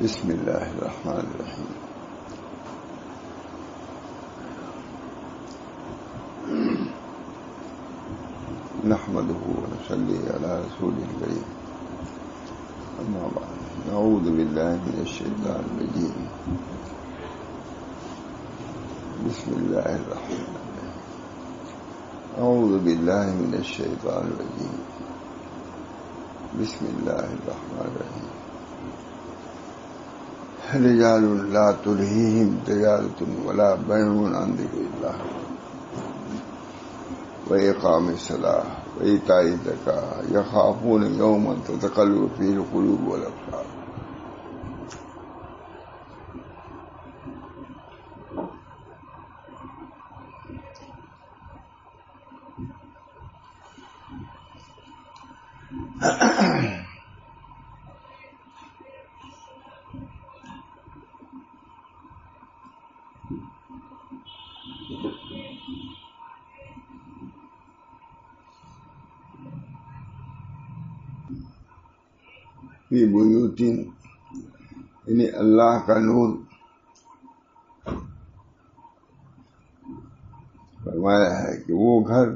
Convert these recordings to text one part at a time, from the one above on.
بسم اللہ الرحمن الرحیم. نحمده ونصلي على رسوله الكريم. اما بعد، نعوذ باللہ من الشیطان الرجیم. بسم اللہ الرحمن الرحیم. اعوذ باللہ من الشیطان الرجیم. بسم اللہ الرحمن الرحیم. رجال لا تلہیہم تجارۃ ولا بیع عن ذکر اللہ وإقام الصلاة وإيتاء الزکاة یخافون یوما تتقلب فیہ القلوب والأبصار. فی بیوت، یعنی اللہ کا نور فرمایا ہے کہ وہ گھر،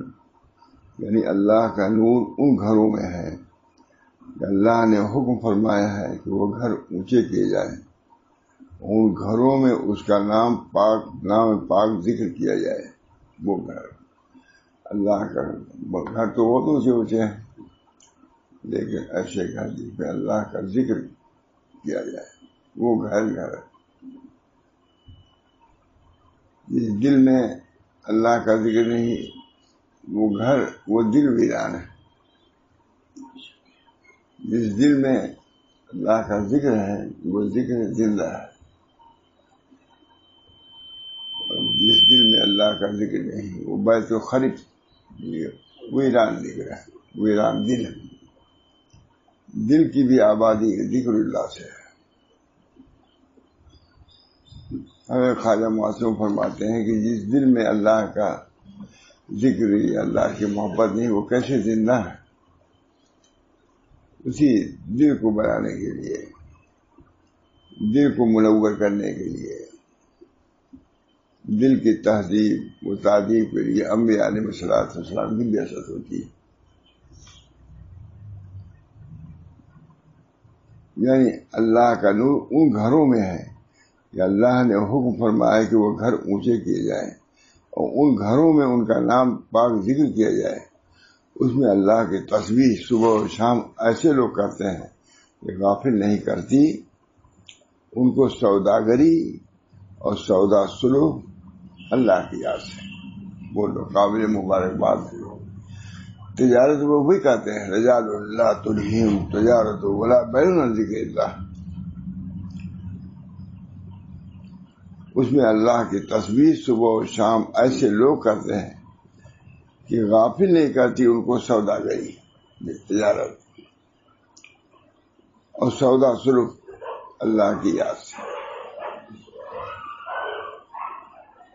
یعنی اللہ کا نور ان گھروں میں ہے کہ اللہ نے حکم فرمایا ہے کہ وہ گھر اونچے کیے جائیں، ان گھروں میں اس کا نام پاک ذکر کیا جائے. وہ گھر اللہ کا گھر تو بہت اونچے اونچے ہیں، لیکن ایسے گھر جس میں اللہ کا ذکر کیا جائے وہ گھر ہے. جس دل میں اللہ کا ذکر نہیں، وہ گھر، وہ دل ویران ہے. جس دل میں اللہ کا ذکر ہے وہ ذکر زندہ ہے، اور جس دل میں اللہ کا ذکر نہیں وہ بیت خرب، ویران ذکر ہے، ویران دل ہے. دل کی بھی آبادی ذکر اللہ سے ہے. ہمیں خواجہ معصوم فرماتے ہیں کہ جس دل میں اللہ کا ذکر یا اللہ کی محبت نہیں، وہ کیسے زندہ ہے؟ اسی دل کو بنانے کے لیے، دل کو منور کرنے کے لیے، دل کی تہذیب و تعدیب کے لیے انبیاء علیہ السلام کی بعثت ہوتی ہے. یعنی اللہ کا نور ان گھروں میں ہے کہ اللہ نے حکم فرمایا کہ وہ گھر اونچے کیے جائیں اور ان گھروں میں ان کا نام پاک ذکر کیا جائے. اس میں اللہ کی تسبیح صبح و شام ایسے لوگ کرتے ہیں کہ غافل نہیں کرتی. ان کو سوداگری اور سودا سلوک اللہ کی یاد سے، وہ لوگ قابل مبارکباد ہیں. تجارت وہ بھی کہتے ہیں رجال لا تلہیہم تجارت ولا بیع عن ذکر اللہ. اس میں اللہ کی تسبیح صبح و شام ایسے لوگ کرتے ہیں کہ غافل نہیں کرتی ان کو سوداگری، تجارت اور سودا سلوک اللہ کی یاد سے،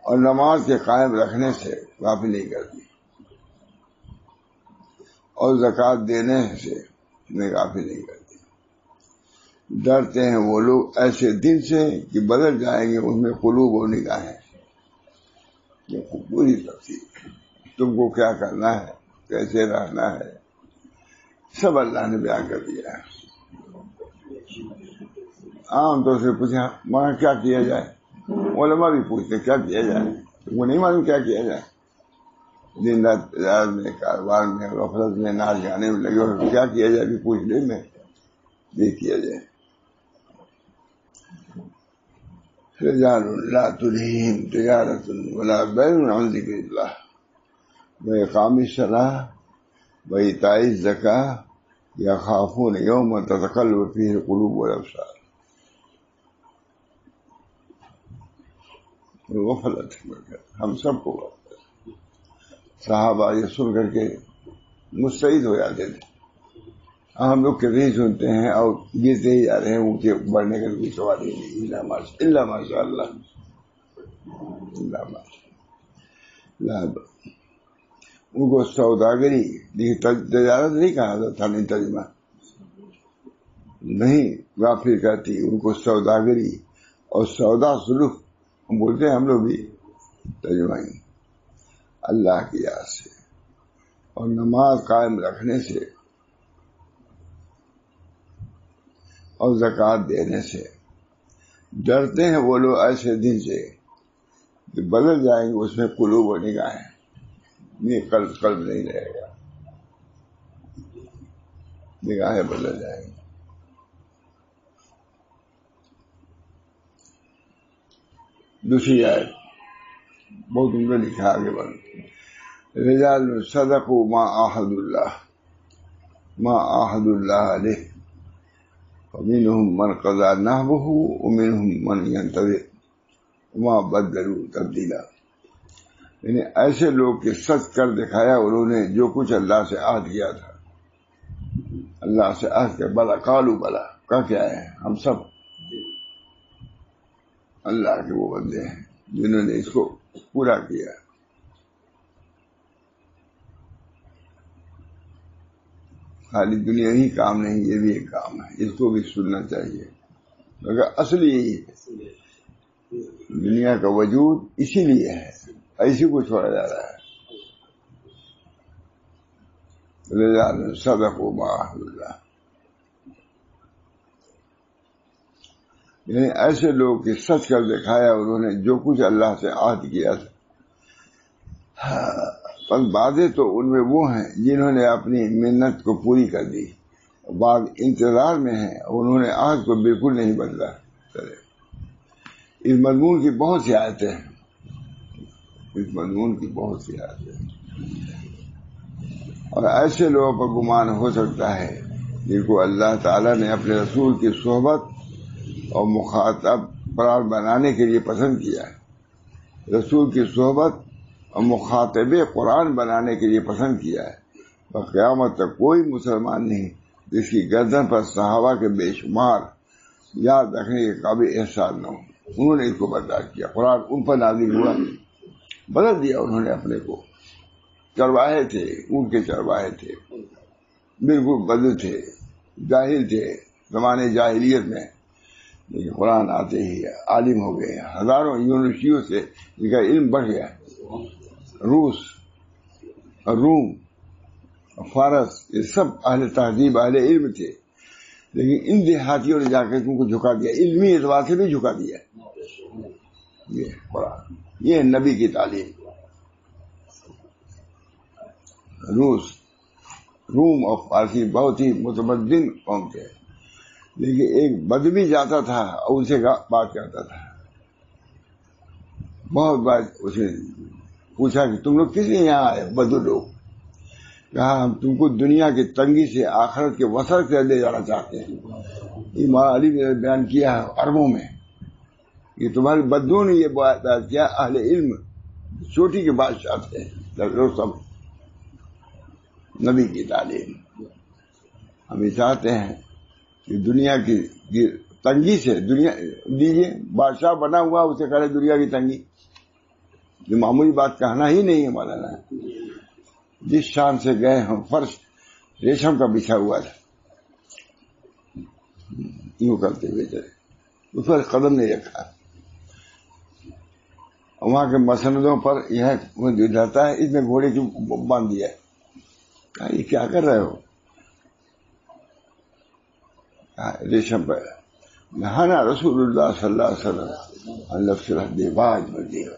اور نماز کے قائم رکھنے سے غافل نہیں کرتی، اور زکوٰۃ دینے سے غافل نہیں کرتے. ڈرتے ہیں وہ لوگ ایسے دن سے کہ بدل جائیں گے اس میں قلوب و نگاہیں. یہ پوری تفصیل تم کو کیا کرنا ہے، کیسے رہنا ہے، سب اللہ نے بیان کر دیا ہے. عام طور سے پوچھا مگر کیا کیا جائے، علماء بھی پوچھتے کیا کیا جائے، وہ نہیں معلوم کیا کیا جائے. دن رات تجارت میں، کاروبار میں، غفلت میں، ناچ گانے میں لگے ہوئے، کیا کیا جائے بھی پوچھ لے میں یہ کیا جائے. رجال لا تلہیہم تجارۃ ولا بیع عن ذکر اللہ وإقام الصلاة وإیتاء الزکاة یخافون یوما تتقلب فیہ القلوب والأبصار. غفلت ہم سب کو صحابہ یہ سن کر کے مستعد ہو جاتے تھے. ہم لوگ کبھی سنتے ہیں اور گرتے ہی جا رہے ہیں، اونچے بڑھنے کا کوئی سوال ہی نہیں. اللہ ماشاء اللہ، اللہ ماشاء اللہ. ان کو سوداگری، تجارت نہیں کہا تھا، نہیں ترجمہ نہیں غافل کرتی ان کو سوداگری اور سودا سلوک ہم بولتے ہیں ہم لوگ بھی ترجمائی اللہ کی یاد سے اور نماز قائم رکھنے سے اور زکوٰۃ دینے سے ڈرتے ہیں وہ لوگ ایسے دن سے کہ بدل جائیں گے اس میں قلوب و نگاہیں، یہ قلب نہیں رہے گا، نگاہیں بدل جائیں گی۔ دوسری آیت بہت عمدہ لکھا آگے بڑھ، رجال صدقوا ما عاہدوا اللہ علیہ ومنهم من قضى نحبه ومنهم من ينتظر وما بدلوا تبدیلا، یعنی ایسے لوگ کہ سچ کر دکھایا انہوں نے جو کچھ اللہ سے عہد کیا تھا، اللہ سے عہد کیا، بلا قالوا بلا کا کیا ہے، ہم سب اللہ کے وہ بندے ہیں جنہوں نے اس کو پورا کیا۔ خالی دنیا ہی کام نہیں، یہ بھی ایک کام ہے، اس کو بھی سننا چاہیے، مگر اصلی یہی ہے، دنیا کا وجود اسی لیے ہے، ایسی کو چھوڑا جا رہا ہے۔ رجال صدقوا ما عاہدوا اللہ، یعنی ایسے لوگ کہ سچ کر دکھایا انہوں نے جو کچھ اللہ سے عہد کیا تھا۔ پر بعضے تو ان میں وہ ہیں جنہوں نے اپنی منت کو پوری کر دی، بعض انتظار میں ہیں، انہوں نے عہد کو بالکل نہیں بدلا۔ اس مضمون کی بہت سی آیتیں ہیں، اس مضمون کی بہت سی آیتیں ہیں، اور ایسے لوگوں پر گمان ہو سکتا ہے جن کو اللہ تعالیٰ نے اپنے رسول کی صحبت اور مخاطب قرار بنانے کے لیے پسند کیا ہے، رسول کی صحبت اور مخاطب قرآن بنانے کے لیے پسند کیا ہے، اور قیامت تک کوئی مسلمان نہیں جس کی گردن پر صحابہ کے بے شمار یاد رکھنے کے قابل احسان نہ ہو۔ انہوں نے اس کو برداشت کیا، قرآن ان پر نازل ہوا، بدل دیا انہوں نے اپنے کو، چرواہے تھے، ان کے چرواہے تھے، بالکل بدل تھے، جاہل تھے زمانے جاہلیت میں، لیکن قرآن آتے ہی عالم ہو گئے، ہزاروں یونیورسٹیوں سے ان کا علم بڑھ گیا، روس اور روم اور فارس یہ سب اہل تہذیب اہل علم تھے، لیکن ان دیہاتیوں نے جا کر ان کو جھکا دیا، علمی اعتبار سے بھی جھکا دیا۔ یہ قرآن، یہ نبی کی تعلیم۔ روم اور فارسی بہت ہی متمدن قوم تھے، لیکن ایک بدوی جاتا تھا اور ان سے بات کرتا تھا، بہت بار اسے پوچھا کہ تم لوگ کس لیے یہاں آئے، بدو لوگ، کہا ہم تم کو دنیا کی تنگی سے آخرت کے وسعت سے لے جانا چاہتے ہیں۔ امام علی نے بیان کیا ہے عربوں میں، یہ تمہارے بدو نے یہ بیان کیا، اہل علم چوٹی کے بادشاہ تھے، لوگ سب نبی کی تعلیم۔ ہم یہ چاہتے ہیں کہ دنیا کی تنگی سے، دنیا دیجیے بادشاہ بنا ہوا اسے کرے دنیا کی تنگی، یہ معمولی بات کہنا ہی نہیں ہے مولانا۔ جس شان سے گئے ہم، فرش ریشم کا بچھا ہوا تھا، یوں کرتے ہوئے چلے، اس پر قدم نہیں رکھا، وہاں کے مسندوں پر یہ رہتا ہے، اس میں گھوڑے کی باندھ دیا ہے، کہا یہ کیا کر رہے ہو، ریشم پر نہانا رسول اللہ صلی اللہ علیہ وسلم،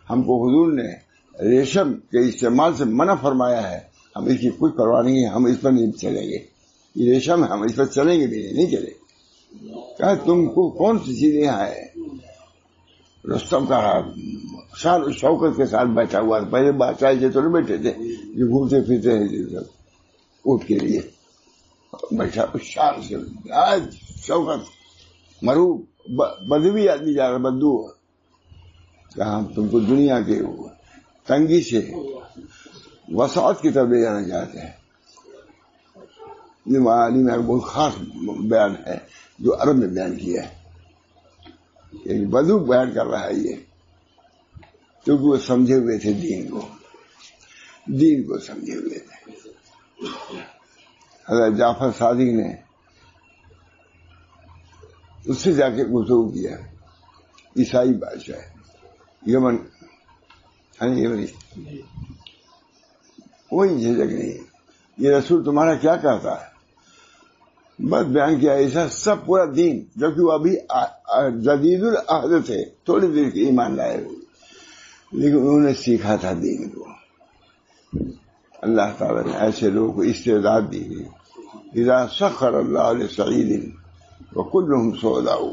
ہم کو حضور نے ریشم کے استعمال سے منع فرمایا ہے، ہم اس کی کچھ پرواہ نہیں ہے، ہم اس پر نہیں چلیں گے، یہ ریشم ہے، ہم اس پر چلیں گے بھی نہیں چلے۔ کہا تم کو کون سی چیز یہاں ہے؟ رستم کا شان و شوکت کے ساتھ بیٹھا ہوا تھا، پہلے بادشاہ سے تو نہیں بیٹھے تھے جو گھومتے پھرتے ہیں اونٹ کے لیے، بیٹھا اس شان سے، آج شوکت مرو بدوی آدمی جا رہا، بدو، کہا ہم تم کو دنیا کے تنگی سے وسعت کی طرف لے جانا چاہتے ہیں۔ یہ معانی میں بہت خاص بیان ہے جو عرب میں بیان کیا ہے، ایک بدو بیان کر رہا ہے یہ، کیونکہ وہ سمجھے ہوئے تھے دین کو سمجھے ہوئے تھے۔ حضرت جعفر صادق نے اس سے جا کے گفتگو کیا. عیسائی بادشاہ یمن یمنی کوئی جھجک نہیں. یہ رسول تمہارا کیا کہتا ہے؟ بس بیان کیا ایسا سب پورا دین، جبکہ وہ ابھی جدید العہد تھے، تھوڑی دیر کے ایمان لائے ہوئے، لیکن انہوں نے سیکھا تھا دین کو. اللہ تعالیٰ نے ایسے لوگوں کو استعداد دی گئی. اذا سخر اللہ لسعید وکلہم سعداء،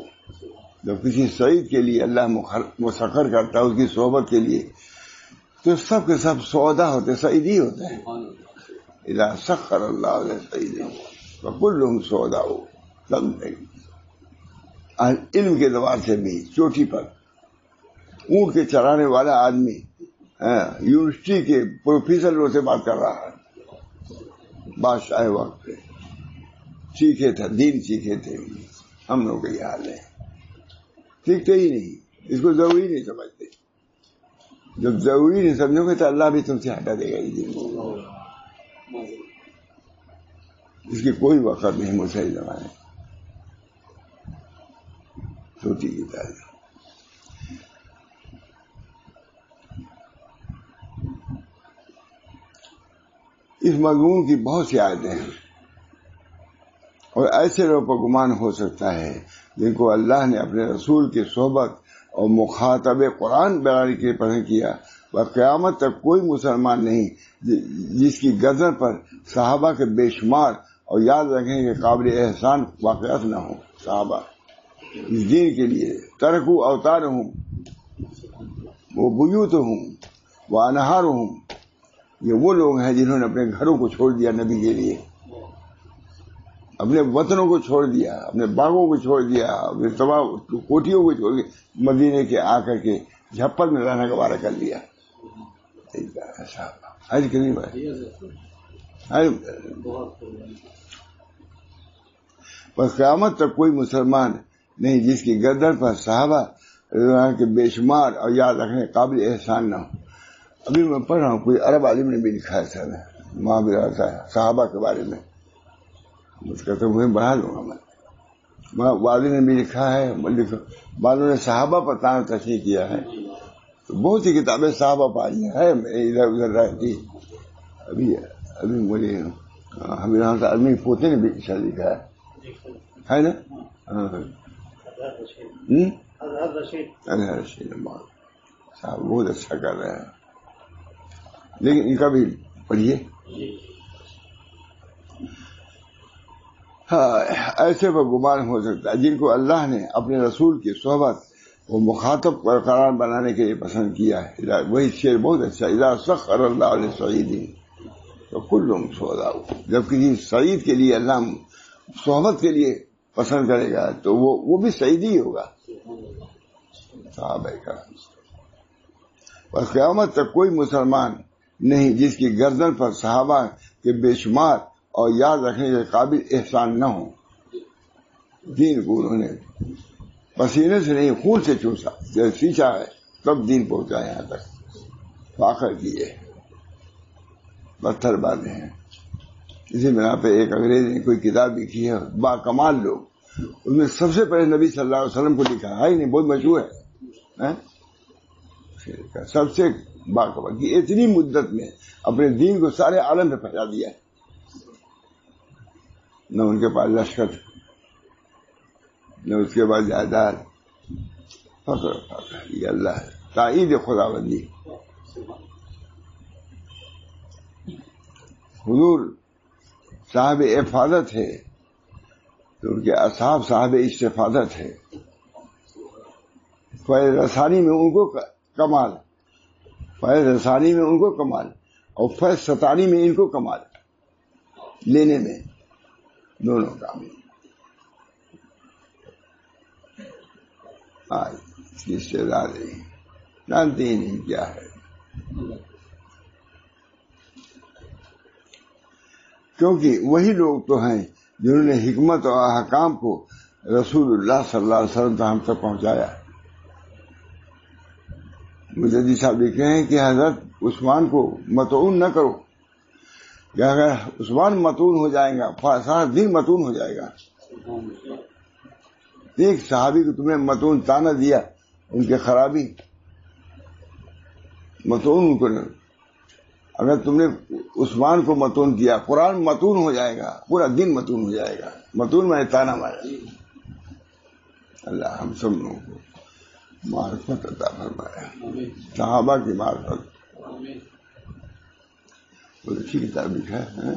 جب کسی سعید کے لیے اللہ مسخر کرتا ہے اس کی صحبت کے لیے، تو سب کے سب سودا ہوتے، سعیدی ہوتے ہیں. اذا سخر اللہ لسعید وکلہم سعداء. علم کے اعتبار سے بھی چوٹی پر اونٹ کے چرانے والا آدمی یونیورسٹی کے پروفیسر سے بات کر رہا ہے بادشاہ وقت پہ. سیکھے تھے دین، سیکھے تھے. ہم لوگ کا یہ حال ہے، سیکھتے ہی نہیں، اس کو ضروری نہیں سمجھتے. جب ضروری نہیں سمجھو گے تو اللہ بھی تم سے ہٹا دے گا یہ دین کو. اس کی کوئی وقت نہیں مسئلہ زمانے چھوٹی کی تعلیم. اس مضمون کی بہت سی آیتیں ہیں، اور ایسے لوگوں پر گمان ہو سکتا ہے جن کو اللہ نے اپنے رسول کی صحبت اور مخاطب قرآن بنانے کے لیے پسند کیا. وہ قیامت تک کوئی مسلمان نہیں جس کی گردن پر صحابہ کے بے شمار اور یاد رکھنے کے قابل احسان واقعات نہ ہوں. صحابہ اس دین کے لیے ترکو اوتارہم وہ بیوتہم وہ انہارہم، یہ وہ لوگ ہیں جنہوں نے اپنے گھروں کو چھوڑ دیا نبی کے لیے، اپنے وطنوں کو چھوڑ دیا، اپنے باغوں کو چھوڑ دیا، اپنے تمام کوٹھیوں کو چھوڑ کے مدینے کے آ کر کے جھپل میں رہنا گوارا کر لیا. حج کے نہیں بھائی، بس قیامت تک کوئی مسلمان نہیں جس کی گردن پر صحابہ کے بے شمار اور یاد رکھنے قابل احسان نہ ہو. ابھی میں پڑھ رہا ہوں، کوئی عرب عالم نے بھی لکھا ہے سر وہاں بھی رہتا ہے صحابہ کے بارے میں، اس کا تو مجھے بڑھا لوں گا میں. والد نے بھی لکھا ہے، بعضوں نے صحابہ پر تانا تشریح کیا ہے. تو بہت سی کتابیں صحابہ پائی ہیں ادھر ادھر رہتی. ابھی مجھے ہمیں آدمی پوتے نے بھی کچھ لکھا ہے نا. رشید صاحب بہت اچھا کر رہے ہیں، لیکن ان کا بھی پڑھیے. ایسے پر گمان ہو سکتا ہے جن کو اللہ نے اپنے رسول کی صحبت وہ مخاطب قرار بنانے کے لیے پسند کیا ہے. وہی شعر بہت اچھا، اذا سخر اللہ لسعید وکلہم سعداء. جب کسی سعید کے لیے اللہ صحبت کے لیے پسند کرے گا تو وہ بھی سعید ہی ہوگا. صحابہ کرام. اور قیامت تک کوئی مسلمان نہیں جس کی گردن پر صحابہ کے بے شمار اور یاد رکھنے کے قابل احسان نہ ہو. دین کو انہوں نے پسینے سے نہیں خون سے چوسا، جب سینچا ہے تب دین پہنچا یہاں تک. فاخر کیے، پتھر باندھے ہیں. اسی بنا پہ ایک انگریز نے کوئی کتاب لکھی ہے با کمال لوگ، اس میں سب سے پہلے نبی صلی اللہ علیہ وسلم کو لکھا ہے، نہیں بہت مشہور ہے. سب سے باکمال کی اتنی مدت میں اپنے دین کو سارے عالم میں پھیلا دیا ہے. نہ ان کے پاس لشکر، نہ اس کے بعد جائیداد. فخر یہ اللہ ہے، تائید خداوندی. حضور صاحب افادت ہے تو ان کے اصحاب صاحب استفادت ہے. فیض رسانی میں ان کو کمال، فیض رسانی میں ان کو کمال، اور فیض ستانی میں ان کو کمال، لینے میں دونوں کام. اس کی استعداد نہیں، جانتے ہی نہیں کیا ہے. کیونکہ وہی لوگ تو ہیں جنہوں نے حکمت اور احکام کو رسول اللہ صلی اللہ علیہ وسلم ہم تک پہنچایا. مجدد صاحب لکھ رہے ہیں کہ حضرت عثمان کو مطعون نہ کرو، کہ اگر عثمان مطعون ہو جائیں گا سارا دین مطعون ہو جائے گا. ایک صحابی کو تم نے متون تانا دیا ان کے خرابی، متون ان کو نہیں. اگر تم نے عثمان کو متون کیا، قرآن متون ہو جائے گا، پورا دن متون ہو جائے گا. متون میں تانا مارا. اللہ ہم سب لوگوں کو معرفت عطا فرمائے، صحابہ کی معرفت. بہت اچھی کتاب لکھا ہے.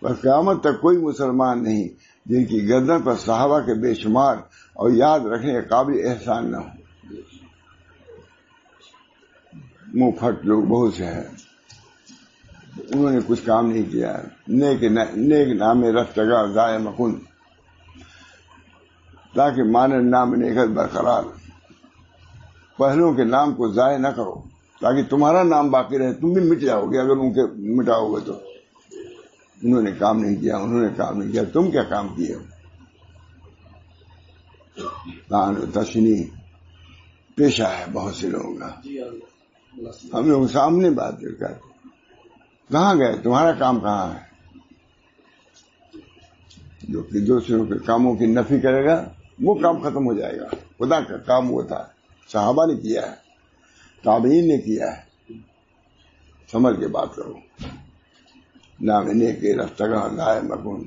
بس قیامت تک کوئی مسلمان نہیں جن کی گردن پر صحابہ کے بے شمار اور یاد رکھنے کے قابل احسان نہ ہو. منہ پھٹ لوگ بہت سے ہیں، انہوں نے کچھ کام نہیں کیا. نیک نام رفتگار ضائع مکن، تاکہ مانن نام نیکت برقرار. پہلوں کے نام کو ضائع نہ کرو تاکہ تمہارا نام باقی رہے. تم بھی مٹ جاؤ گے اگر ان کے مٹاؤ گے تو. انہوں نے کام نہیں کیا، انہوں نے کام نہیں کیا، تم کیا کام کیے؟ تشنی پیشہ ہے بہت سے لوگوں کا. ہم لوگ سامنے بات کرتے، کہاں گئے؟ تمہارا کام کہاں ہے؟ جو کہ دوسروں کے کاموں کی نفی کرے گا وہ کام ختم ہو جائے گا. خدا کا کام وہ تھا، صحابہ نے کیا ہے، تابعین نے کیا ہے. سمجھ کے بات کرو. نام نیک رفتگاں لائے مکن،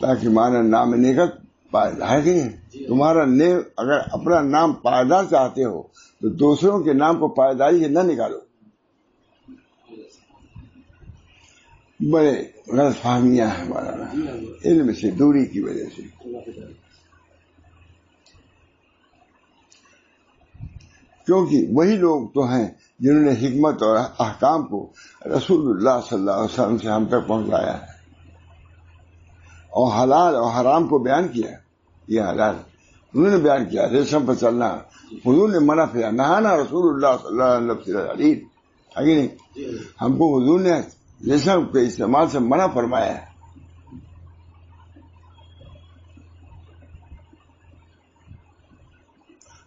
تاکہ مانا نام نیکت پائیدار ہے کہ نہیں. تمہارا نیک اگر اپنا نام پائیدار چاہتے ہو تو دوسروں کے نام کو پائیداری سے نہ نکالو. بڑے غلط فہمیاں ہیں ہمارا علم سے دوری کی وجہ سے. کیونکہ وہی لوگ تو ہیں جنہوں نے حکمت اور احکام کو رسول اللہ صلی اللہ علیہ وسلم سے ہم تک پہنچایا ہے، اور حلال اور حرام کو بیان کیا. یہ حلال انہوں نے بیان کیا، ریشم پر چلنا حضور نے منع کیا. نہانا رسول اللہ صلی اللہ علیہ وسلم ہے کہ نہیں؟ ہم کو حضور نے ریشم کے استعمال سے منع فرمایا ہے.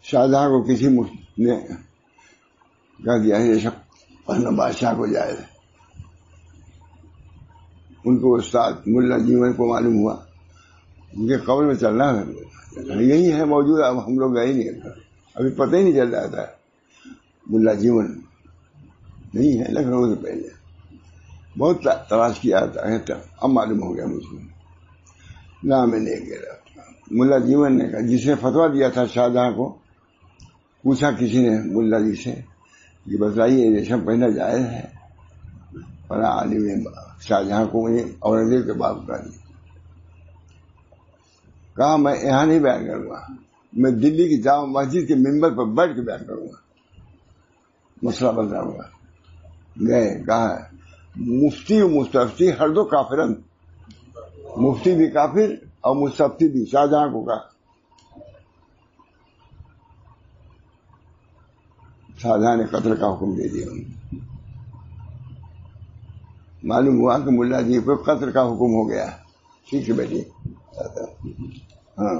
شاہجہاں کو کسی نے کہہ دیا ریشم پہننا بادشاہ کو جائز ہے. ان کو استاد ملا جیون کو معلوم ہوا ان کے قبر میں چلنا ہے، یہی ہے موجود. اب ہم لوگ گئے ہی نہیں، ابھی پتہ ہی نہیں چل رہا تھا. ملا جیون نہیں ہے، لکھنؤ سے پہلے بہت تلاش کیا تھا، اب معلوم ہو گیا مجھ کو. نام لے گیا ملا جیون نے کہا، جس نے فتویٰ دیا تھا شاہجہاں کو. پوچھا کسی نے ملا جی سے کہ بتائیے ریشم پہننا جائز ہے؟ فلاں عالم نے شاہجہاں کو اورنگزیب کے باپ کا دیا. کہا میں یہاں نہیں بیان کروں گا، میں دلی کی جامع مسجد کے ممبر پر بیٹھ کے بیان کروں گا، مسئلہ بتاؤں گا. گئے، کہا مفتی و مستفتی ہر دو کافرن، مفتی بھی کافر اور مستفتی بھی. شاہجہاں کو کہا. شاہجہاں نے قتل کا حکم دے دیا. معلوم ہوا کہ ملا جی کو قتل کا حکم ہو گیا. ٹھیک ہے بیٹی. ہاں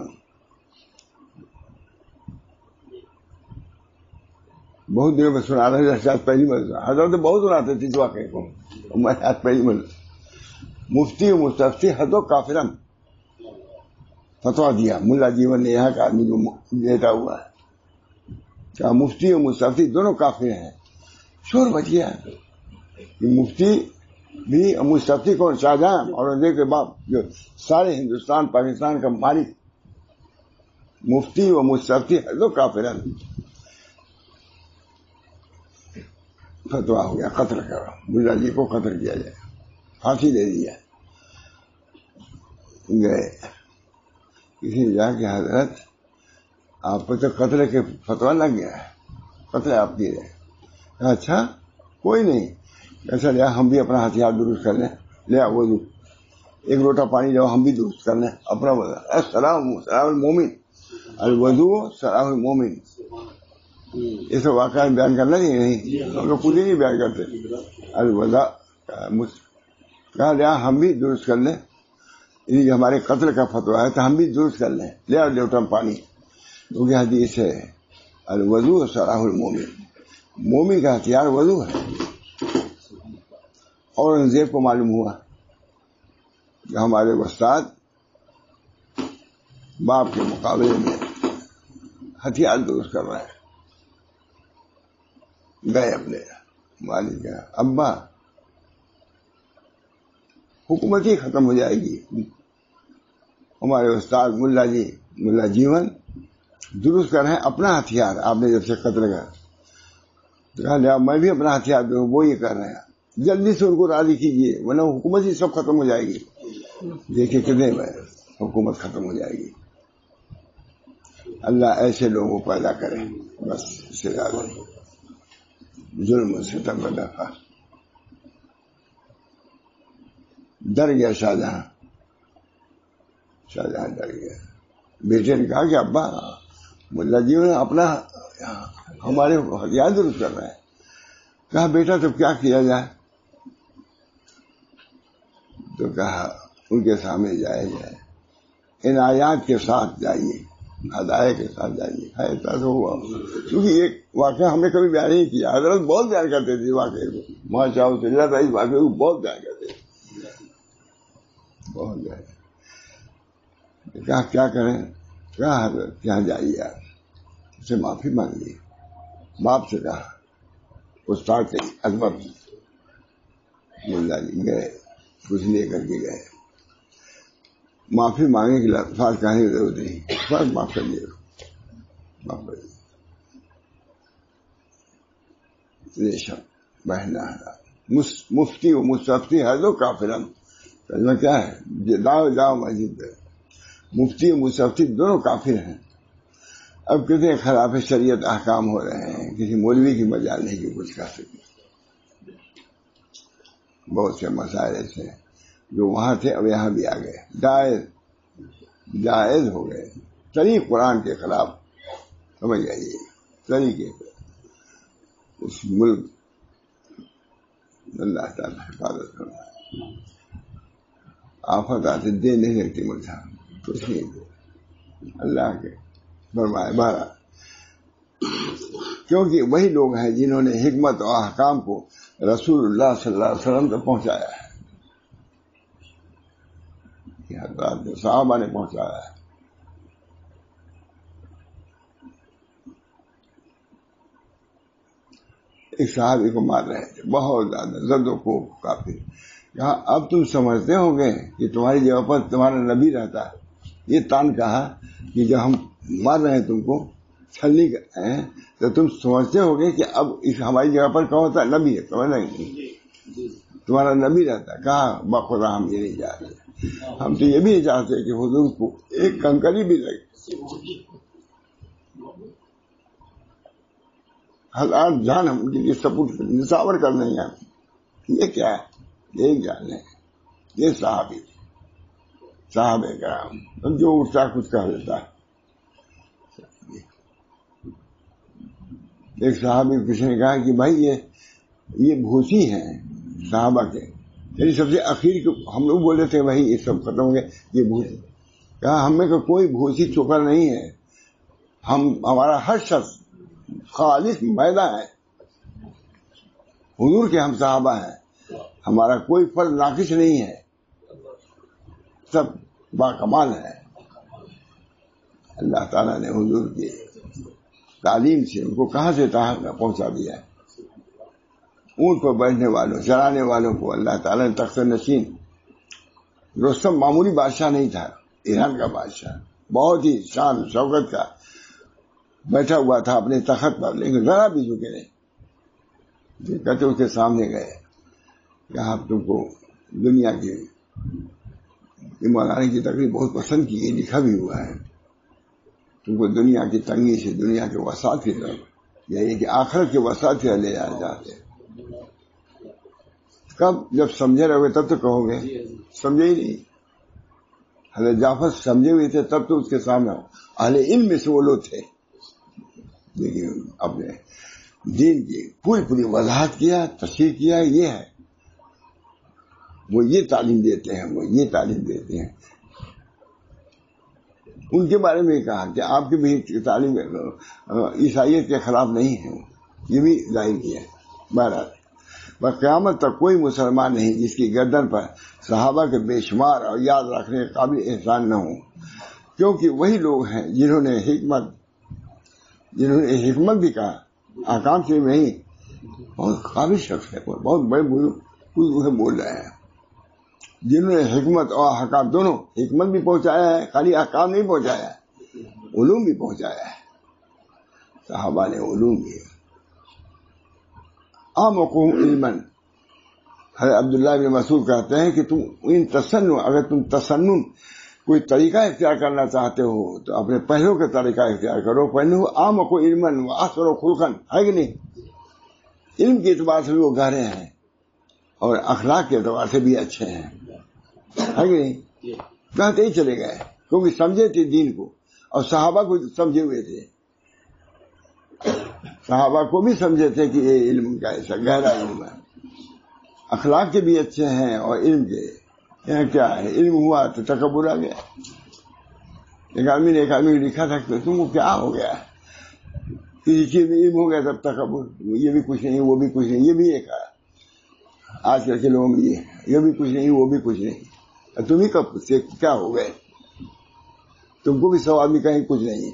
بہت دنوں میں سنا رہا تھا، پہلی مرتبہ. حضرت بہت سناتے تھے اس واقعے کو، میں آج پہلی مرتبہ. مفتی و مستفتی ہر دو کافرن فتویٰ دیا. ملا جیون نے یہاں کا آدمی جو دیتا ہوا ہے کہا مفتی و مستفتی دونوں کافر ہیں. شور بچ گیا کہ مفتی بھی اور مستفتی کون؟ شاہجہاں اورنگزیب کے باپ جو سارے ہندوستان پاکستان کا مالک. مفتی و مستفتی ہر دو کافر ہیں. فتویٰ ہو گیا قتل کرو، ملا جی کو قتل کیا جائے، پھانسی دے دیا. گئے کسی نے جا کے حضرت آپ کو تو قتل کے فتویٰ لگ گیا ہے، قتل آپ کی رہے. اچھا کوئی نہیں. ایسا لیا ہم بھی اپنا ہتھیار درست کر لیں. لیا وضو، ایک لوٹا پانی لو ہم بھی درست کر لیں اپنا وضو. السلام المومن الوضو سلام المومن. یہ سب واقعہ بیان کرنا نہیں، ہم لوگ خود ہی نہیں بیان کرتے. الوضا کہا لیا ہم بھی درست کر لیں، یہ ہمارے قتل کا فتویٰ ہے تو ہم بھی درست کر لیں. لیا لوٹا پانی. کیونکہ حدیث ہے الوضو سلاح المومن، مومن کا ہتھیار وضو ہے. اورنگزیب کو معلوم ہوا کہ ہمارے استاد باپ کے مقابلے میں ہتھیار درست کر رہے ہیں. گئے اپنے والد کا، ابا حکومت ہی ختم ہو جائے گی. ہمارے استاد ملا جیون درست کر رہے ہیں اپنا ہتھیار. آپ نے جب سے قتل کر کہا میں بھی اپنا ہتھیار دوں، وہ یہ کر رہے ہیں. جلدی سے ان کو راضی کیجیے ورنہ حکومت ہی سب ختم ہو جائے گی. دیکھیں کتنے میں حکومت ختم ہو جائے گی. اللہ ایسے لوگوں کو پیدا کرے، بس اس سے زیادہ ظلم و ستم کا دفعہ. ڈر گیا شاہجہاں ڈر گیا. بیٹے نے کہا کہ ابا ملا جیون اپنا ہمارے ہتھیار درست کر رہے ہیں. کہا بیٹا تو کیا کیا جائے؟ تو کہا ان کے سامنے جائے ان آیات کے ساتھ جائیے، ہدایت کے ساتھ جائیے. ایسا تو ہوا کیونکہ ایک واقعہ ہم نے کبھی بیان نہیں کیا. حضرت بہت بیان کرتے تھے واقعے کو، ماشاء اللہ اس واقعے کو بہت بیان کرتے تھے، بہت بیان. کہا کیا کریں؟ کہا حضرت یہاں جائیے، آپ اسے معافی مانگیے. باپ سے کہا، استاد سے عظمت ملا جی گئے، کچھ لے کر کے گئے. معافی مانگنے کے الفاظ کہنے کی ضرورت نہیں، بس معاف کر دیے، معاف کر دیے. ریشم بہنا مفتی و مستفتی ہے دو کافرن. ترجمہ کیا ہے؟ جاؤ مسجد پہ. مفتی و مستفتی دونوں کافر ہیں. اب کتنے خلاف شریعت احکام ہو رہے ہیں، کسی مولوی کی مجال نہیں کہ کچھ کر سکے. بہت سے مسائل ایسے ہیں جو وہاں تھے اب یہاں بھی آ گئے، جائز ہو گئے. طریق قرآن کے خلاف سمجھ جائیے. طریقے اس ملک اللہ تعالیٰ حفاظت کرنا. آفت آتے دے نہیں سکتی مجھا کچھ نہیں اللہ کے فرمائے بارہ. کیونکہ وہی لوگ ہیں جنہوں نے حکمت اور احکام کو رسول اللہ صلی اللہ علیہ وسلم تک پہنچایا ہے. حضرات صحابہ نے پہنچایا ہے. ایک صحابی کو مار رہے تھے بہت زیادہ زد و کوب کافی. کہا اب تم سمجھتے ہو گے کہ تمہاری جگہ پر تمہارا نبی رہتا ہے. یہ تان کہا کہ جب ہم مار رہے ہیں تم کو چھلنی ہیں تو تم سمجھتے ہو گے کہ اب اس ہماری جگہ پر کون ہوتا ہے؟ نبی ہے. سمجھ نہیں تمہارا نبی رہتا ہے. کہا بخدا ہم یہ نہیں چاہتے، ہم تو یہ بھی نہیں چاہتے کہ حضور کو ایک کنکری بھی لگے. ہزار جان ہم کے لیے سپورٹ نصابر کر دیں گے. یہ کیا ہے؟ یہ جان ہے. یہ صاحب کرام جو اٹھتا کچھ کہہ دیتا ہے. ایک صحابی کسی نے کہا کہ بھائی یہ بھوسی ہیں صحابہ کے، یعنی سب سے اخیر کو ہم لوگ بولے تھے بھائی یہ سب ختم ہو گئے، یہ بھوسی. کہا ہم میں کا کوئی بھوسی چوکر نہیں ہے. ہمارا ہر شخص خالص میدہ ہے. حضور کے ہم صحابہ ہیں، ہمارا کوئی فرض ناقص نہیں ہے، سب باکمال ہے. اللہ تعالیٰ نے حضور کی تعلیم سے ان کو کہاں سے کہاں پہنچا دیا ہے. اونٹ پر بیٹھنے والوں چرانے والوں کو اللہ تعالیٰ نے تخت نشین. رستم معمولی بادشاہ نہیں تھا، ایران کا بادشاہ، بہت ہی شان شوکت کا بیٹھا ہوا تھا اپنے تخت پر، لیکن ذرا بھی جھکے نہیں. کہتے اس کے سامنے گئے کہ آپ تم کو دنیا کی مولانا کی تقریر بہت پسند کی، یہ لکھا بھی ہوا ہے. تم کو دنیا کی تنگی سے دنیا کے وسعت کی طرف، یعنی کہ آخرت کے وسعت سے لے جانا چاہتے. کب جب سمجھے رہو گے تب تو کہو گے، سمجھے ہی نہیں. حضرت جعفر سمجھے ہوئے تھے تب تو اس کے سامنے اہل علم میں سے وہ لوگ تھے، لیکن اپنے دین کی پوری وضاحت کیا، تشریح کیا. یہ ہے وہ یہ تعلیم دیتے ہیں، وہ یہ تعلیم دیتے ہیں. ان کے بارے میں کہا کہ آپ کی بھی تعلیم عیسائیت کے خلاف نہیں ہے، یہ بھی ظاہر کیا ہے. بہرحال قیامت تک کوئی مسلمان نہیں جس کی گردن پر صحابہ کے بے شمار اور یاد رکھنے کے قابل احسان نہ ہو. کیونکہ وہی لوگ ہیں جنہوں نے حکمت بھی کہا، احکام سے نہیں، بہت قابل شخص ہے، بہت بڑے بول رہے ہیں، جنہوں نے حکمت اور احکام دونوں، حکمت بھی پہنچایا ہے، خالی احکام نہیں پہنچایا ہے، علوم بھی پہنچایا ہے، صحابہ نے علوم بھی۔ اعمقہم علما، حضرت عبداللہ بن مسعود کہتے ہیں کہ تم اگر تم تسنن کوئی طریقہ اختیار کرنا چاہتے ہو تو اپنے پہلو کا طریقہ اختیار کرو، پہلو اعمق علما واحسن خلقا، ہے کہ نہیں؟ علم کے اعتبار سے بھی وہ گہرے ہیں اور اخلاق کے اعتبار سے بھی اچھے ہیں، ہے کہ نہیں؟ کہتے ہی چلے گئے کیونکہ سمجھے تھے دین کو، اور صحابہ کو سمجھے ہوئے تھے، صحابہ کو بھی سمجھے تھے کہ یہ علم کا ایسا گہرا علم ہے، اخلاق کے بھی اچھے ہیں اور علم کے۔ یہاں کیا ہے، علم ہوا تو تکبر آ گیا۔ ایک آدمی نے لکھا تھا کہ تم کو کیا ہو گیا، کسی چیز میں علم ہو گیا تب تکبر، یہ بھی کچھ نہیں وہ بھی کچھ نہیں، یہ بھی ایک ہے آج کل کے لوگوں میں، یہ بھی کچھ نہیں وہ بھی کچھ نہیں، تم ہی کب سے کیا ہو گئے، تم کو بھی 100 آدمی کہیں کچھ نہیں ہے۔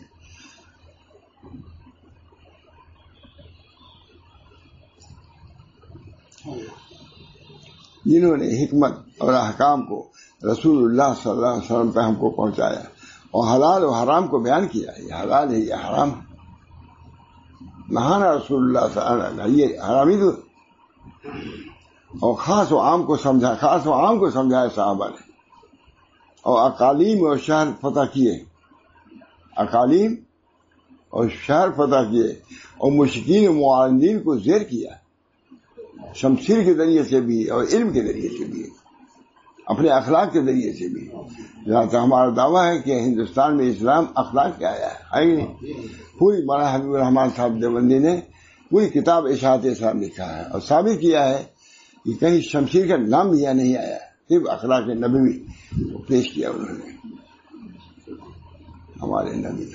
جنہوں نے حکمت اور احکام کو رسول اللہ صلی اللہ علیہ وسلم پہ ہم کو پہنچایا اور حلال و حرام کو بیان کیا، یہ حلال ہے یہ حرام ہے، نہانا رسول اللہ صلی اللہ علیہ وسلم، یہ حرامی تو، اور خاص و عام کو سمجھایا صحابہ نے، اور اقالیم اور شہر فتح کیے، اقالیم اور شہر فتح کیے، اور مشرکین و معاندین کو زیر کیا، شمشیر کے ذریعے سے بھی اور علم کے ذریعے سے بھی، اپنے اخلاق کے ذریعے سے بھی۔ لہٰذا ہمارا دعویٰ ہے کہ ہندوستان میں اسلام اخلاق کے آیا ہے کہ نہیں؟ پوری مولانا حبیب الرحمان صاحب دیوبندی نے پوری کتاب اشاعت اسلام لکھا ہے اور ثابت کیا ہے کہ کہیں شمشیر کا نام بھی یہاں نہیں آیا، صرف اخلاق نبوی پیش کیا انہوں نے، ہمارے نبی۔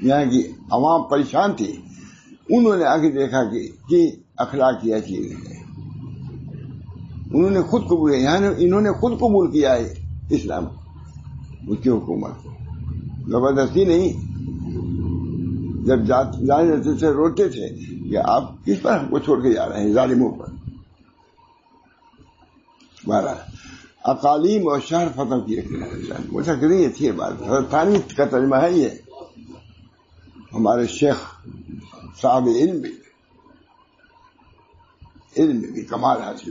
یہاں کی عوام پریشان تھی، انہوں نے آگے دیکھا کہ اخلاق کیا چیز ہے، انہوں نے خود قبول کیا، انہوں نے خود قبول کیا ہے اسلام کی حکومت کو، زبردستی نہیں۔ جب جانے سے روتے تھے کہ آپ کس پر ہم کو چھوڑ کے جا رہے ہیں، ظالموں پر۔ بہرحال اقالیم اور شہر فتح کیے، مجھے کہ یہ تھی بات، حضرت تھانوی کا ترجمہ ہے یہ، ہمارے شیخ صاحب علم بھی کمال حاصل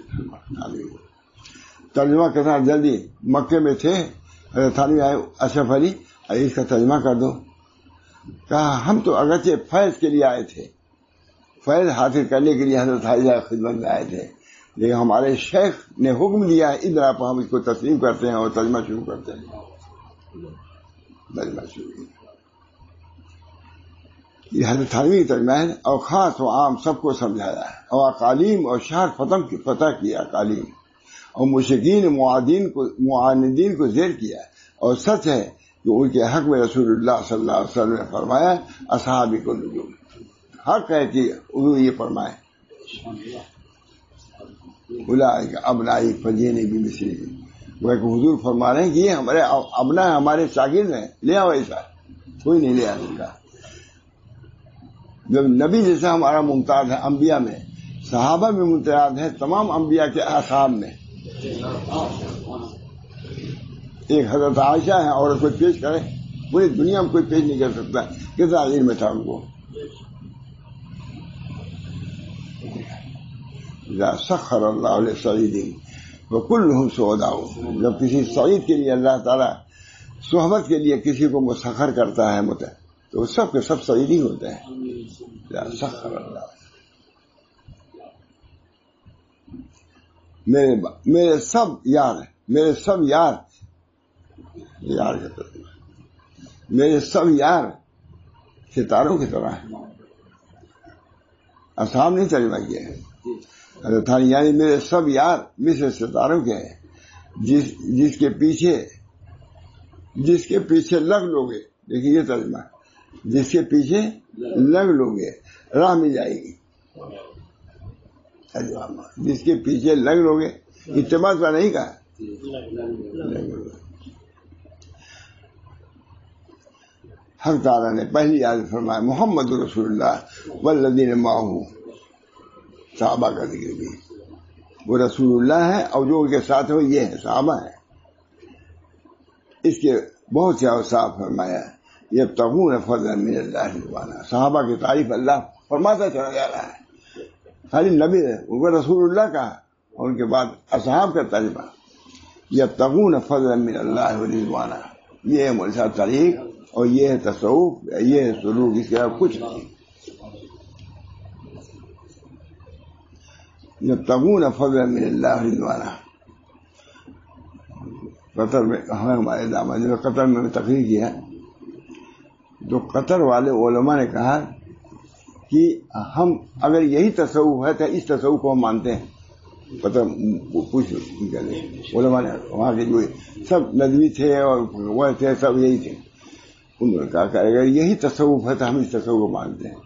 ترجمہ کرنا جلدی، مکے میں تھے، حضرت تھانوی آئے، اشرف علی اس کا ترجمہ کر دو، کہا ہم تو اگرچہ فیض کے لیے آئے تھے، فیض حاصل کرنے کے لیے حضرت حاجہ خدمت میں آئے تھے، لیکن ہمارے شیخ نے حکم دیا ہے ادھر آپ ہم اس کو تسلیم کرتے ہیں اور ترجمہ شروع کرتے ہیں، ترجمہ شروع۔ یہ حضرت تھانوی کی ترجمہ ہے، اور خاص و عام سب کو سمجھایا ہے، اور اقالیم اور شہر فتح کیا، اقالیم اور مشرکین معاندین کو زیر کیا، اور سچ ہے کہ ان کے حق میں رسول اللہ صلی اللہ علیہ وسلم نے فرمایا اصحابی کو نجوم، حق ہے کہ انہوں نے یہ فرمائے اولئک ابنائی فجینی بمثلہ، وہ کہ حضور فرما رہے ہیں کہ یہ ہمارے ابنا ہمارے شاگرد ہیں، لے آؤ ایسا، کوئی نہیں لے آ سکتا۔ جب نبی جیسا ہمارا ممتاز ہے انبیاء میں، صحابہ میں ممتاز ہے تمام انبیاء کے اصحاب میں، ایک حضرت عائشہ ہے، عورت کوئی پیش کرے، پوری دنیا میں کوئی پیش نہیں کر سکتا، کتنا علم تھا ان کو۔ سخر اللہ لسعید وکلہم سعداء، جب کسی سعید کے لیے اللہ تعالیٰ صحبت کے لیے کسی کو مسخر کرتا ہے تو وہ سب کے سب سعید ہی ہوتے ہیں۔ سخر اللہ، میرے سب یار میرے سب یار ستاروں کی طرح ہیں، اصحاب نہیں ترجمہ کیا ہے حضرت تھانی، یعنی میرے سب یار مثل ستاروں کے ہیں، جس کے پیچھے لگ لوگے، دیکھیے یہ ترجمہ، جس کے پیچھے لگ لوگے راہ مل جائے گی، جس کے پیچھے لگ لوگے، اتباع کا نہیں کہا، حق تعالیٰ نے پہلی آیت فرمایا محمد رسول اللہ والذین معہ، صحابہ کا ذکر بھی، وہ رسول اللہ ہے اور جو ان کے ساتھ ہو یہ ہے صحابہ ہیں. اس کے بہت سے اوصاف فرمایا. یبتغون فضلا من اللہ رضوانا، صحابہ کی تعریف اللہ فرماتا چلا جا رہا ہے. خالی نبی ہے ان کو رسول اللہ کا، اور ان کے بعد اصحاب کا ترجمہ یبتغون فضلا من اللہ رضوانا. یہ ہے ملسہ طریق اور یہ ہے تصوف، یہ ہے سلوک، اس کے علاوہ کچھ نہیں. یبتغون فضلا من اللہ رضوانا. قطر میں ہمارے داماد نے قطر میں تقریر کیا تو قطر والے علماء نے کہا کہ ہم اگر یہی تصوف ہے تو اس تصوف کو ہم مانتے ہیں. قطر پوچھ علماء نے وہاں کے جو سب ندوی تھے اور وہ تھے سب یہی تھے. انہوں نے کہا کہ اگر یہی تصوف ہے تو ہم اس تصوف کو مانتے ہیں.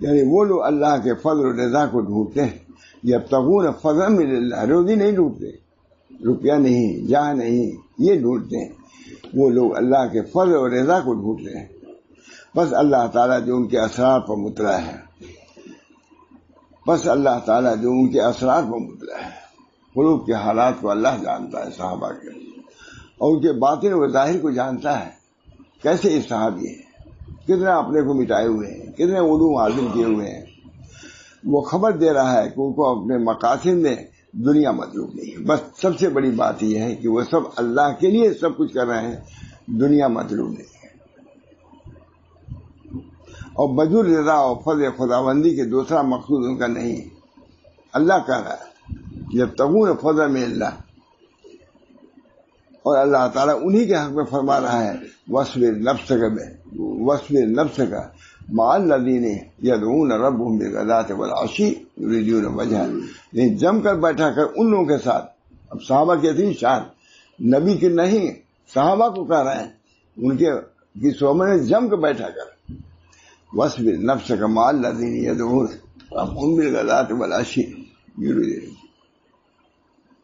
یعنی وہ لوگ اللہ کے فضل و رضا کو ڈھونڈتے ہیں. یبتغون فضلا من اللہ، روزی نہیں ڈھونڈتے، روپیہ نہیں، جہاں نہیں، یہ ڈھونڈتے ہیں. وہ لوگ اللہ کے فضل و رضا کو ڈھونڈتے ہیں. بس اللہ تعالیٰ جو ان کے اسرار پر مطلع ہے، بس اللہ تعالیٰ جو ان کے اسرار پر مطلع ہے. قلوب کے حالات کو اللہ جانتا ہے صحابہ کے، اور ان کے باطن و ظاہر کو جانتا ہے. کیسے یہ صحابی ہیں، کتنا اپنے کو مٹائے ہوئے ہیں، کتنے علوم حاصل کیے ہوئے ہیں. وہ خبر دے رہا ہے کہ ان کو اپنے مقاصد میں دنیا مطلوب نہیں ہے. بس سب سے بڑی بات یہ ہے کہ وہ سب اللہ کے لیے سب کچھ کر رہے ہیں، دنیا مطلوب نہیں ہے. اور بجر رضا اور فضل خداوندی کے دوسرا مقصود ان کا نہیں ہے. اللہ کہہ رہا ہے یبتغون فضلا من اللہ، اور اللہ تعالیٰ انہی کے حق میں فرما رہا ہے واصبر نفسک مع الذین یدعون ربهم بالغداۃ والعشی یریدون وجہہ. لیکن جم کر بیٹھا کر ان لوگوں کے ساتھ. اب صحابہ کی عظیم شان، نبی کی نہیں، صحابہ کو کہہ رہے ہیں ان کے کی صحبت میں جم کر بیٹھا کر. واصبر نفسک مع الذین یدعون ربهم بالغداۃ والعشی یریدون.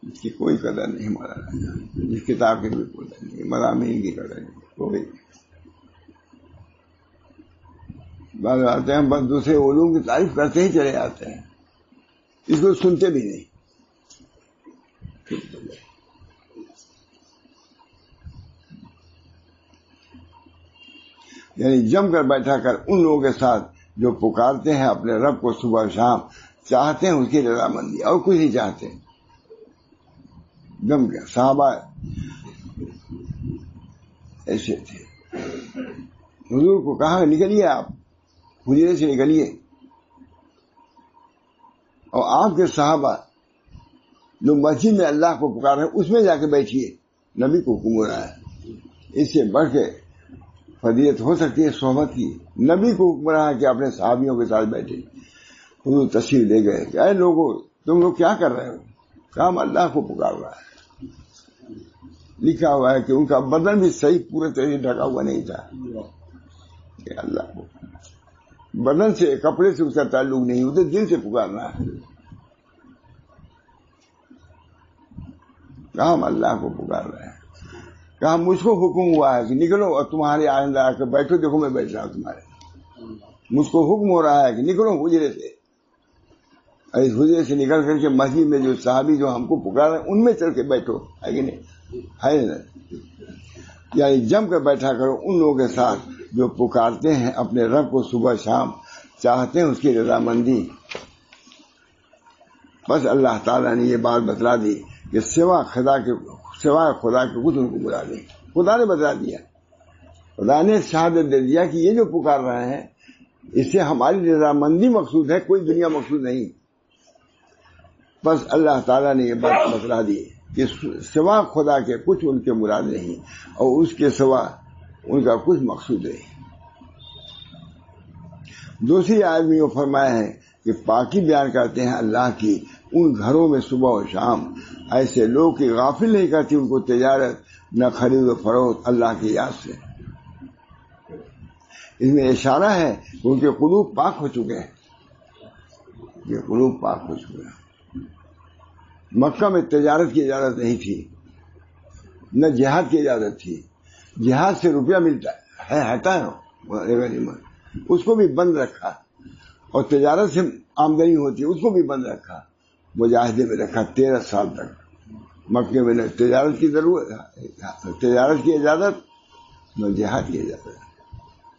اس کی کوئی قدر نہیں مولانا، اس کتاب کی بھی قدر نہیں، مضامین کی قدر نہیں کوئی. بعض آتے ہیں بس دوسرے علوم کی تعریف کرتے ہی چلے جاتے ہیں، اس کو سنتے بھی نہیں. یعنی جم کر بیٹھا کر ان لوگوں کے ساتھ جو پکارتے ہیں اپنے رب کو صبح و شام، چاہتے ہیں اس کی رضامندی اور کچھ نہیں چاہتے. جم کر صحابہ ایسے تھے. حضور کو کہا نکلیے، آپ حجرے سے نکلیے، اور آپ کے صحابہ جو مسجد میں اللہ کو پکار رہے ہیں اس میں جا کے بیٹھیے. نبی کو حکم ہو رہا ہے. اس سے بڑھ کے فضیلت ہو سکتی ہے صحبت کی؟ نبی کو حکم رہا ہے کہ اپنے صحابیوں کے ساتھ بیٹھے. حضور تشریف لے گئے کہ اے لوگوں تم لوگ کیا کر رہے ہو؟ کام اللہ کو پکار رہا ہے. لکھا ہوا ہے کہ ان کا بدن بھی صحیح پورے طرح ڈھکا ہوا نہیں تھا. کہ اللہ کو بدن سے کپڑے سے اس کا تعلق نہیں ہوتا، دل سے پکارنا ہے. کہا ہم اللہ کو پکار رہے ہیں. کہا مجھ کو حکم ہوا ہے کہ نکلو اور تمہارے آئندہ آ کے بیٹھو، دیکھو میں بیٹھ رہا ہوں تمہارے. مجھ کو حکم ہو رہا ہے کہ نکلو حجرے سے. اس حجرے سے نکل کر کے مسجد میں جو صحابی جو ہم کو پکار رہے ہیں ان میں چل کے بیٹھو. ہے کہ نہیں؟ ہے نا؟ یعنی جم کر بیٹھا کرو ان لوگوں کے ساتھ جو پکارتے ہیں اپنے رب کو صبح شام، چاہتے ہیں اس کی رضامندی. بس اللہ تعالیٰ نے یہ بات بتلا دی کہ سوا خدا کے کچھ ان کو بلا دیں. خدا نے بتلا دیا، خدا نے شہادت دے دیا کہ یہ جو پکار رہے ہیں اس سے ہماری رضامندی مقصود ہے، کوئی دنیا مقصود نہیں. بس اللہ تعالیٰ نے یہ بات بتلا دی کہ سوا خدا کے کچھ ان کے مراد نہیں، اور اس کے سوا ان کا کچھ مقصود نہیں. دوسری آیت میں یہ فرمایا ہے کہ پاکی بیان کرتے ہیں اللہ کی ان گھروں میں صبح و شام. ایسے لوگ کی غافل نہیں کرتی ان کو تجارت نہ خرید و فروخت اللہ کی یاد سے. اس میں اشارہ ہے کہ ان کے قلوب پاک ہو چکے ہیں. یہ قلوب پاک ہو چکے ہیں. مکہ میں تجارت کی اجازت نہیں تھی، نہ جہاد کی اجازت تھی. جہاد سے روپیہ ملتا ہے غنیمت، اس کو بھی بند رکھا، اور تجارت سے آمدنی ہوتی ہے اس کو بھی بند رکھا، مجاہدے میں رکھا 13 سال تک۔ مکے میں نہ تجارت کی ضرورت، تجارت کی اجازت، نہ جہاد کی اجازت۔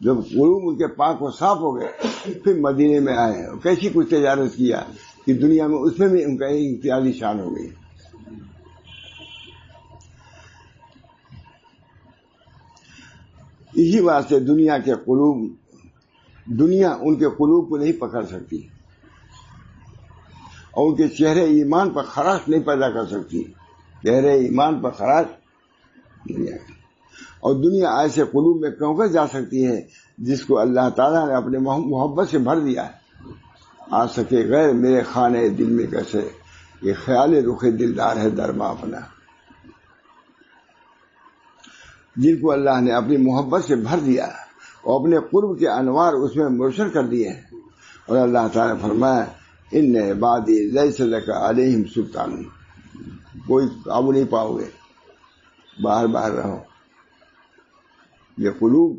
جب قلوب ان کے پاک و صاف ہو گئے پھر مدینے میں آئے اور کیسی کچھ تجارت کیا کہ دنیا میں اس میں بھی ان کا ایک امتیازی شان ہو گئی۔ اسی واسطے دنیا ان کے قلوب کو نہیں پکڑ سکتی، اور ان کے چہرے ایمان پر خراش نہیں پیدا کر سکتی، چہرے ایمان پر خراش دنیا کی۔ اور دنیا ایسے قلوب میں کیوں کر جا سکتی ہے جس کو اللہ تعالیٰ نے اپنے محبت سے بھر دیا ہے۔ آ سکے غیر میرے خانے دل میں کیسے، یہ خیال رخ دلدار ہے درما اپنا۔ جن کو اللہ نے اپنی محبت سے بھر دیا اور اپنے قرب کے انوار اس میں مرشد کر دیے ہیں، اور اللہ تعالیٰ نے فرمایا ان عبادی لیس لک علیہم سلطان، کوئی قابو نہیں پاؤ گے، باہر باہر رہو۔ یہ قلوب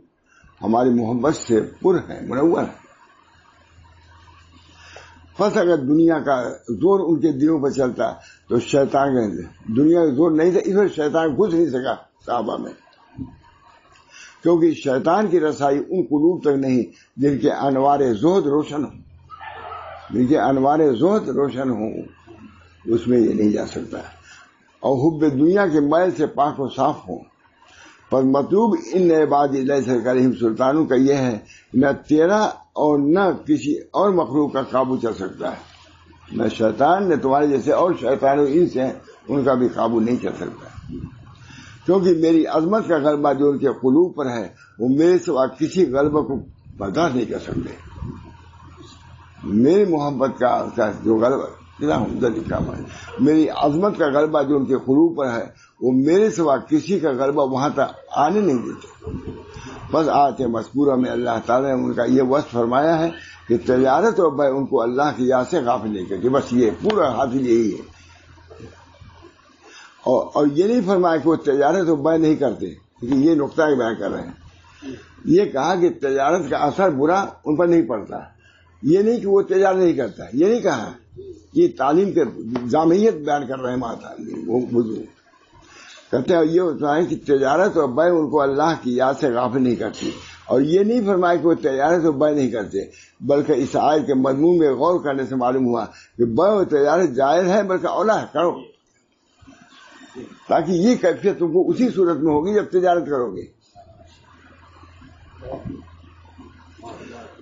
ہماری محبت سے پر ہے، منور ہے۔ بس اگر دنیا کا زور ان کے دلوں پر چلتا تو شیطان دنیا کا زور نہیں تھا، اس میں شیطان گھس نہیں سکا صحابہ میں، کیونکہ شیطان کی رسائی ان قلوب تک نہیں جن کے انوار زہد روشن ہوں، جن کے انوار زہد روشن ہوں، اس میں یہ نہیں جا سکتا، اور حب دنیا کے میل سے پاک و صاف ہوں۔ پر مطلوب ان عبادی لیس لک علیہم سلطانوں کا یہ ہے نہ تیرا اور نہ کسی اور مخلوق کا قابو چل سکتا ہے، نہ شیطان نہ تمہارے جیسے اور شیطان ان سے ان کا بھی قابو نہیں چل سکتا، کیونکہ میری عظمت کا غلبہ جو ان کے قلوب پر ہے وہ میرے سوا کسی غلبہ کو برداشت نہیں کر سکتے۔ میری محبت کا جو غلبہ، میری عظمت کا غلبہ جو ان کے قلوب پر ہے وہ میرے سوا کسی کا غلبہ وہاں تک آنے نہیں دیتے۔ بس آیت مذکورہ میں اللہ تعالیٰ نے ان کا یہ وصف فرمایا ہے کہ تجارت اور بے ان کو اللہ کی یاد سے غافل نہیں کرتی، بس یہ پورا حاصل یہی ہے۔ اور یہ نہیں فرمایا کہ وہ تجارت اور بے نہیں کرتے، کیونکہ یہ نقطہ بیان کر رہے ہیں۔ یہ کہا کہ تجارت کا اثر برا ان پر نہیں پڑتا، یہ نہیں کہ وہ تجارت نہیں کرتا، یہ نہیں کہا، یہ تعلیم کے جامعیت بیان کر رہے ہیں ماتا وہ بزرگ کہتے ہیں۔ یہ ہوتا ہے کہ تجارت اور بے ان کو اللہ کی یاد سے غافل نہیں کرتی، اور یہ نہیں فرمایا کہ وہ تجارت اور بے نہیں کرتے، بلکہ اس آیت کے مضمون میں غور کرنے سے معلوم ہوا کہ بے اور تجارت جائز ہے، بلکہ اولا ہے کرو، تاکہ یہ کیفیت تم کو اسی صورت میں ہوگی جب تجارت کرو گے۔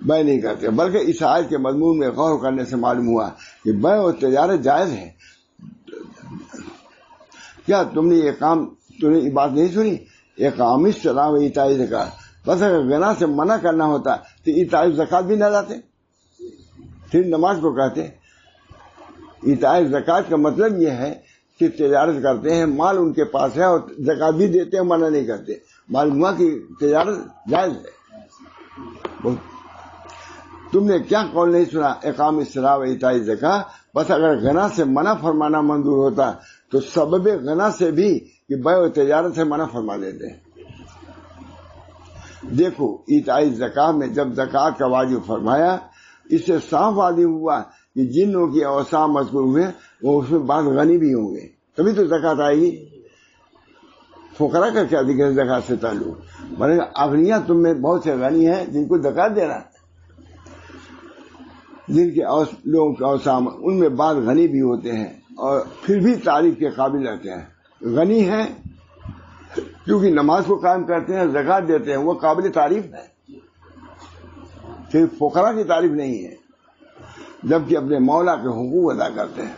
بے نہیں کرتے، بلکہ اس آیت کے مضمون میں غور کرنے سے معلوم ہوا کہ بے اور تجارت جائز ہے۔ کیا تم نے یہ بات نہیں سنی؟ اقام الصلاۃ و ایتاء الزکوٰۃ، بس اگر غنا سے منع کرنا ہوتا تو ایتاء الزکوٰۃ بھی نہ لاتے، پھر نماز کو کہتے۔ ایتاء الزکوٰۃ کا مطلب یہ ہے کہ تجارت کرتے ہیں، مال ان کے پاس ہے اور زکوٰۃ بھی دیتے ہیں، منع نہیں کرتے، معلوم ہوا کہ تجارت جائز ہے۔ تم نے کیا قول نہیں سنا اقام الصلاۃ و ایتاء الزکوٰۃ، بس اگر غنا سے منع فرمانا منظور ہوتا تو سبب غنا سے بھی کہ بے و تجارت سے منع فرما دیتے ہیں۔ دیکھو ایتاء الزکوٰۃ میں جب زکوٰۃ کا واجب فرمایا، اس سے صاف واضح ہوا کہ جن لوگوں کی اوصاف مذکور ہوئے وہ اس میں بعض غنی بھی ہوں گے، تبھی تو زکوٰۃ آئے گی۔ فقراء کا کیا ذکر زکوٰۃ سے تعلق؟ بنے اغنیاء تم میں بہت سے غنی ہیں جن کو زکوٰۃ دینا، جن کے لوگوں کے اوصاف ان میں بعض غنی بھی ہوتے ہیں اور پھر بھی تعریف کے قابل رہتے ہیں۔ غنی ہیں کیونکہ نماز کو قائم کرتے ہیں، زکوٰۃ دیتے ہیں، وہ قابل تعریف ہے، صرف فقراء کی تعریف نہیں ہے، جبکہ اپنے مولا کے حقوق ادا کرتے ہیں،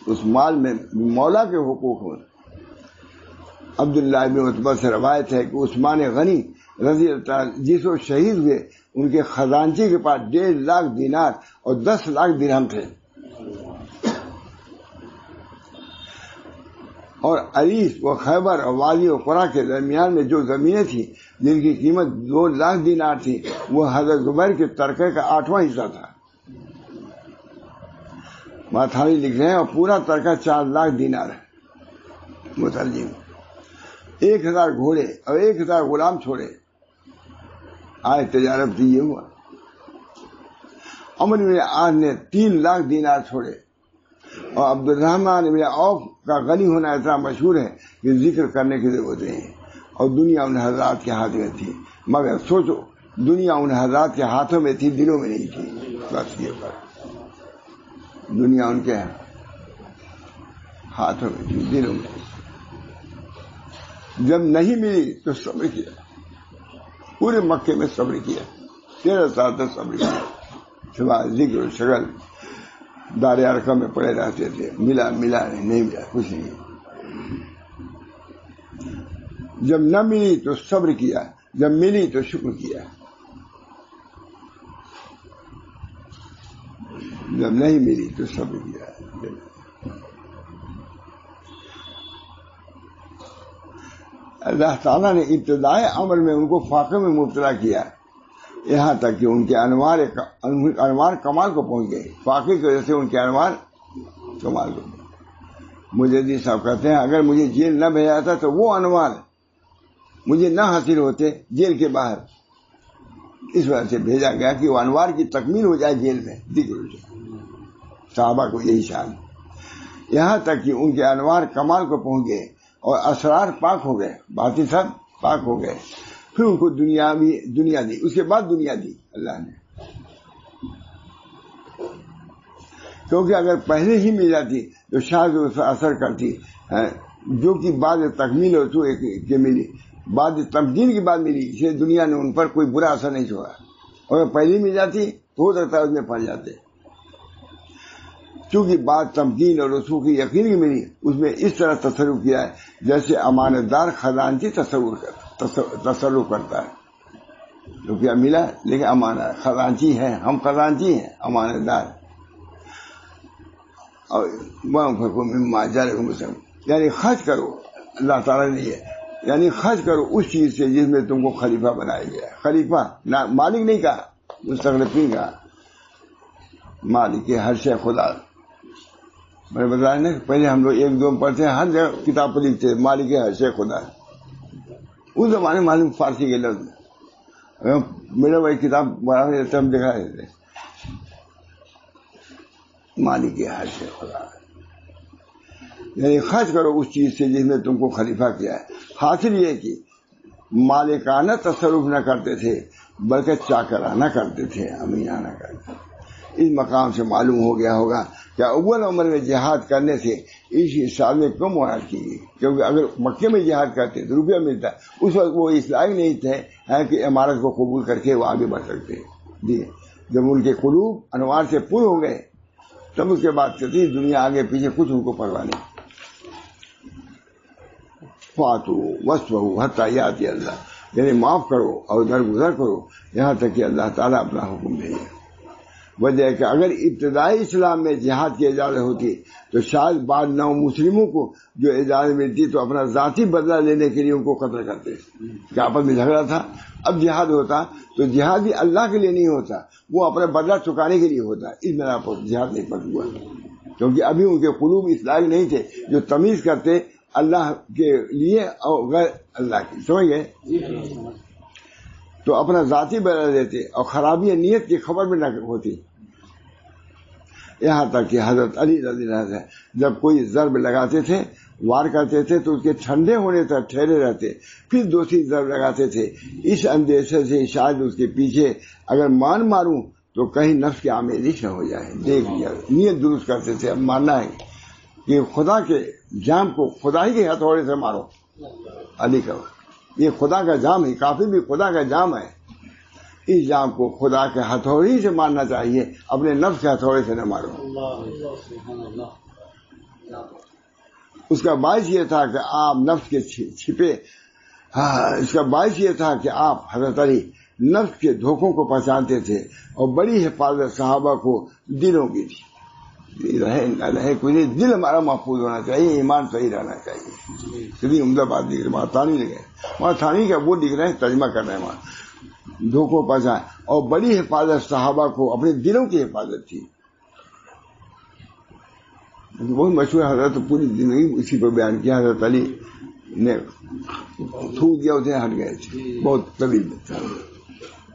اس مال میں مولا کے حقوق ہوں۔ عبداللہ بن عتبہ سے روایت ہے کہ عثمان غنی رضی اللہ تعالی جس وہ شہید ہوئے ان کے خزانچی کے پاس 1.5 لاکھ دینار اور 10 لاکھ درہم تھے، اور عریس و خیبر اور وادی و قرا کے درمیان میں جو زمینیں تھیں جن کی قیمت 2 لاکھ دینار تھی، وہ حضرت زبیر کے ترکے کا 8واں حصہ تھا۔ ماتھاوی لکھ رہے ہیں اور پورا ترکہ 4 لاکھ دینار ہے۔ مترجم 1000 گھوڑے اور 1000 غلام چھوڑے. آج تجارت بھی یہ ہوا. عمرو بن عاص نے 3 لاکھ دینار چھوڑے. اور عبد الرحمن بن عوف کا غنی ہونا اتنا مشہور ہے کہ ذکر کرنے کی ضرورت نہیں ہے. اور دنیا ان حضرات کے ہاتھ میں تھی، مگر سوچو دنیا ان حضرات کے ہاتھوں میں تھی، دلوں میں نہیں تھی. بس یہ فرق، دنیا ان کے ہاتھوں میں تھی، دلوں میں. جب نہیں ملی تو صبر کیا، پورے مکے میں صبر کیا، 13 سال تک صبر کیا، سوائے ذکر و شغل دار ارقم میں پڑے رہتے تھے. ملا نہیں ملا، کچھ نہیں. جب نہ ملی تو صبر کیا، جب ملی تو شکر کیا. جب نہیں ملی تو صبر کیا. اللہ تعالیٰ نے ابتدائی عمر میں ان کو فاقے میں مبتلا کیا، یہاں تک کہ ان کے انوار کمال کو پہنچ گئے. فاقے کی وجہ سے ان کے انوار کمال کو. مجددی صاحب کہتے ہیں اگر مجھے جیل نہ بھیجا جاتا تو وہ انوار مجھے نہ حاصل ہوتے جیل کے باہر. اس وجہ سے بھیجا گیا کہ وہ انوار کی تکمیل ہو جائے جیل میں. صحابہ کو یہی شان. یہاں تک کہ ان کے انوار کمال کو پہنچ گئے اور اسرار پاک ہو گئے، باطن سب پاک ہو گئے. پھر ان کو دنیا دی، اس کے بعد دنیا دی اللہ نے. کیونکہ اگر پہلے ہی مل جاتی تو شاید اس پر اثر کرتی، جو کہ بعد تکمیل ہو تو کہ ملی، بعد تمکین کے بعد ملی، اسے دنیا نے ان پر کوئی برا اثر نہیں چھوڑا. اور پہلے مل جاتی تو ہو سکتا ہے اس میں پھنس جاتے. چونکہ بعد تمکین اور رسوخ کی یقین کی ملی، اس میں اس طرح تصرف کیا ہے جیسے امانت دار خزانچی تصرف کرتا ہے. تو کیا ملا؟ لیکن امانت خزانچی ہے، ہم خزانچی ہیں، امانت دار. اور یعنی خرچ کرو. اللہ تعالیٰ نے یہ یعنی خرچ کرو اس چیز سے جس میں تم کو خلیفہ بنایا گیا. خلیفہ مالک نہیں کہا، مستغرقین کہا. مالک ہر شے خدا. میں نے بتایا نا پہلے ہم لوگ 1-2 پڑھتے ہیں، ہر جگہ کتاب پر لکھتے مالک ہر شے خدا. اس زمانے معلوم فارسی کے لفظ میرا وہی کتاب بڑھا دیتے ہم دکھا دیتے مالک ہر شے خدا. یعنی خرچ کرو اس چیز سے جس میں تم کو خلیفہ کیا ہے. حاصل یہ کہ مالکانہ تصرف نہ کرتے تھے بلکہ چاکرانہ کرتے تھے، امیانہ کرتے. اس مقام سے معلوم ہو گیا ہوگا کہ اول عمر میں جہاد کرنے سے اس حساب میں کم معاہد کی گئی. کیونکہ اگر مکے میں جہاد کرتے تو روپیہ ملتا، اس وقت وہ اس لائق نہیں تھے کہ عمارت کو قبول کر کے وہ آگے بڑھ سکتے. جی جب ان کے قلوب انوار سے پر ہو گئے تب اس کے بعد کہتی دنیا آگے پیچھے کچھ ان کو پرواہ نہیں. فاتو وصفہ حتی یاتی اللہ، یعنی معاف کرو اور درگزر کرو یہاں تک کہ اللہ تعالیٰ اپنا حکم بھیجے. وجہ ہے کہ اگر ابتدائی اسلام میں جہاد کی اجازت ہوتی تو شاید بعض نو مسلموں کو جو اجازت ملتی تو اپنا ذاتی بدلہ لینے کے لیے ان کو قتل کرتے کہ آپس میں جھگڑا تھا. اب جہاد ہوتا تو جہاد بھی اللہ کے لیے نہیں ہوتا، وہ اپنا بدلہ چکانے کے لیے ہوتا. اس بنا پر جہاد نہیں پڑ ہوا کیونکہ ابھی ان کے قلوب اس لائق نہیں تھے جو تمیز کرتے اللہ کے لیے اور غیر اللہ کی. سمجھ گئے؟ تو اپنا ذاتی بدلہ دیتے اور خرابی نیت کی خبر بھی نہ ہوتی. یہاں تک کہ حضرت علی رضی اللہ عنہ جب کوئی ضرب لگاتے تھے، وار کرتے تھے تو اس کے ٹھنڈے ہونے تک ٹھہرے رہتے، پھر دوسری ضرب لگاتے تھے اس اندیشے سے شاید اس کے پیچھے اگر ماروں تو کہیں نفس کی آمیزش نہ ہو جائے. دیکھ لیا نیت درست کرتے تھے. اب ماننا ہے کہ خدا کے جام کو خدا ہی کے ہتھوڑے سے مارو. علی کا یہ خدا کا جام ہے، کافی بھی خدا کا جام ہے. اس جام کو خدا کے ہتھوڑی سے مارنا چاہیے، اپنے نفس کے ہتھوڑے سے نہ مارو. اس کا باعث یہ تھا کہ آپ نفس کے چھپے اس کا باعث یہ تھا کہ آپ حضرت علی نفس کے دھوکوں کو پہچانتے تھے اور بڑی حفاظت صحابہ کو دلوں کی تھی. رہے نہ رہے کوئی دل ہمارا محفوظ ہونا چاہیے، ایمان صحیح رہنا چاہیے. کتنی عمدہ بات دکھ رہی. وہاں تھانی لگے، وہاں تھانی کا وہ دکھ رہے ہیں، ترجمہ کر رہے ہیں. وہاں دھوکوں پہنچائے اور بڑی حفاظت صحابہ کو اپنے دلوں کی حفاظت تھی. بہت مشہور حضرت پوری زندگی اسی پر بیان کیا. حضرت علی نے تھوک دیا اسے ہٹ گئے تھے. بہت طویل تھا.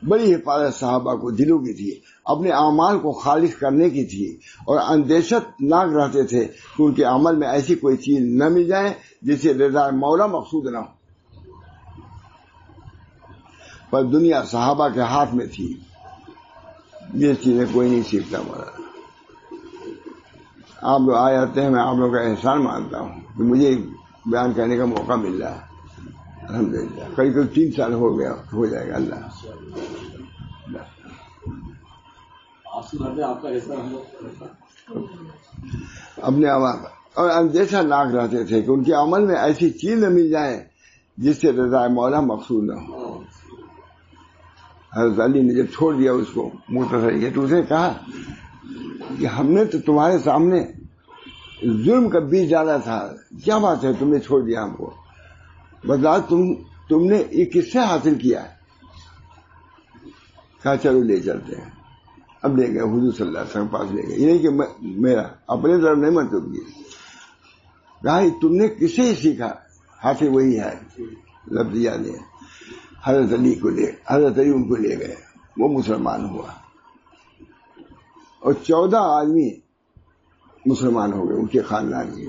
بڑی حفاظت صحابہ کو دلوں کی تھی, اپنے اعمال کو خالص کرنے کی تھی, اور اندیشت ناک رہتے تھے کہ ان کے عمل میں ایسی کوئی چیز نہ مل جائے جس سے رضا مولا مقصود نہ ہو. پر دنیا صحابہ کے ہاتھ میں تھی. یہ چیزیں کوئی نہیں سیکھتا ہمارا. آپ لوگ آ جاتے ہیں, میں آپ لوگوں کا احسان مانتا ہوں کہ مجھے بیان کرنے کا موقع مل رہا ہے. الحمدللہ قریب 3 سال ہو گیا, ہو جائے گا اللہ. اپنے عوام اور اندیشہ ناک رہتے تھے کہ ان کے عمل میں ایسی چیز نہ مل جائے جس سے رضا مولا مقصود نہ ہو. حضرت علی نے جب چھوڑ دیا اس کو مختصر تو اسے کہا کہ ہم نے تو تمہارے سامنے ظلم کا بیج ڈالا تھا, کیا بات ہے تم نے چھوڑ دیا ہم کو, بتلا تم نے یہ کس سے حاصل کیا ہے؟ کہا چلو لے چلتے ہیں. اب لے گئے حضور صلی اللہ علیہ وسلم پاس لے گئے. یہ نہیں کہ میرا اپنے طرف نہیں منسوخ کیا. کہا تم نے کسے ہی سیکھا؟ حاصل وہی ہے, لفظ یاد ہے. حضرت علی ان کو لے گئے, وہ مسلمان ہوا, اور 14 آدمی مسلمان ہو گئے ان کے خاندان کے.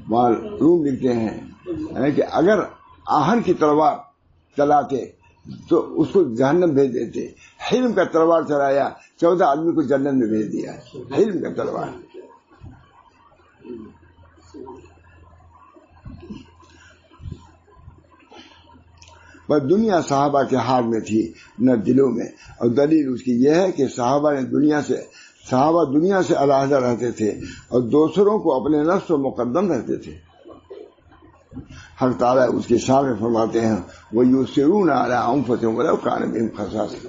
وہاں روم لکھتے ہیں کہ اگر آہن کی تلوار چلاتے تو اس کو جہنم بھیج دیتے. حلم کا تلوار چلایا, 14 آدمی کو جنت میں بھیج دیا. حلم کا تلوار. پر دنیا صحابہ کے ہاتھ میں تھی نہ دلوں میں, اور دلیل اس کی یہ ہے کہ صحابہ دنیا سے علیحدہ رہتے تھے اور دوسروں کو اپنے نفس و مقدم رہتے تھے. حق تعالیٰ اس کے سامنے فرماتے ہیں وَيُؤْثِرُونَ عَلَىٰ أَنفُسِهِمْ وَلَوْ كَانَ بِهِمْ خَصَاصَةٌ,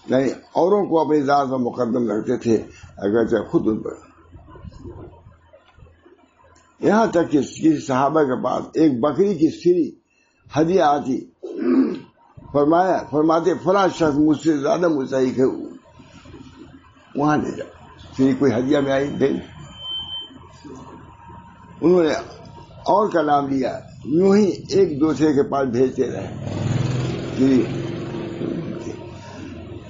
یعنی اوروں کو اپنی ذات پر مقدم رکھتے تھے اگرچہ خود ان پر. یہاں تک کہ کسی صحابہ کے پاس ایک بکری کی سری ہدیہ آتی, فرماتے فلاں شخص مجھ سے زیادہ مستحق ہے, وہاں لے جاؤ. سری کوئی ہدیہ میں آئی دے, انہوں نے اور کا نام لیا. یوں ہی ایک دوسرے کے پاس بھیجتے رہے.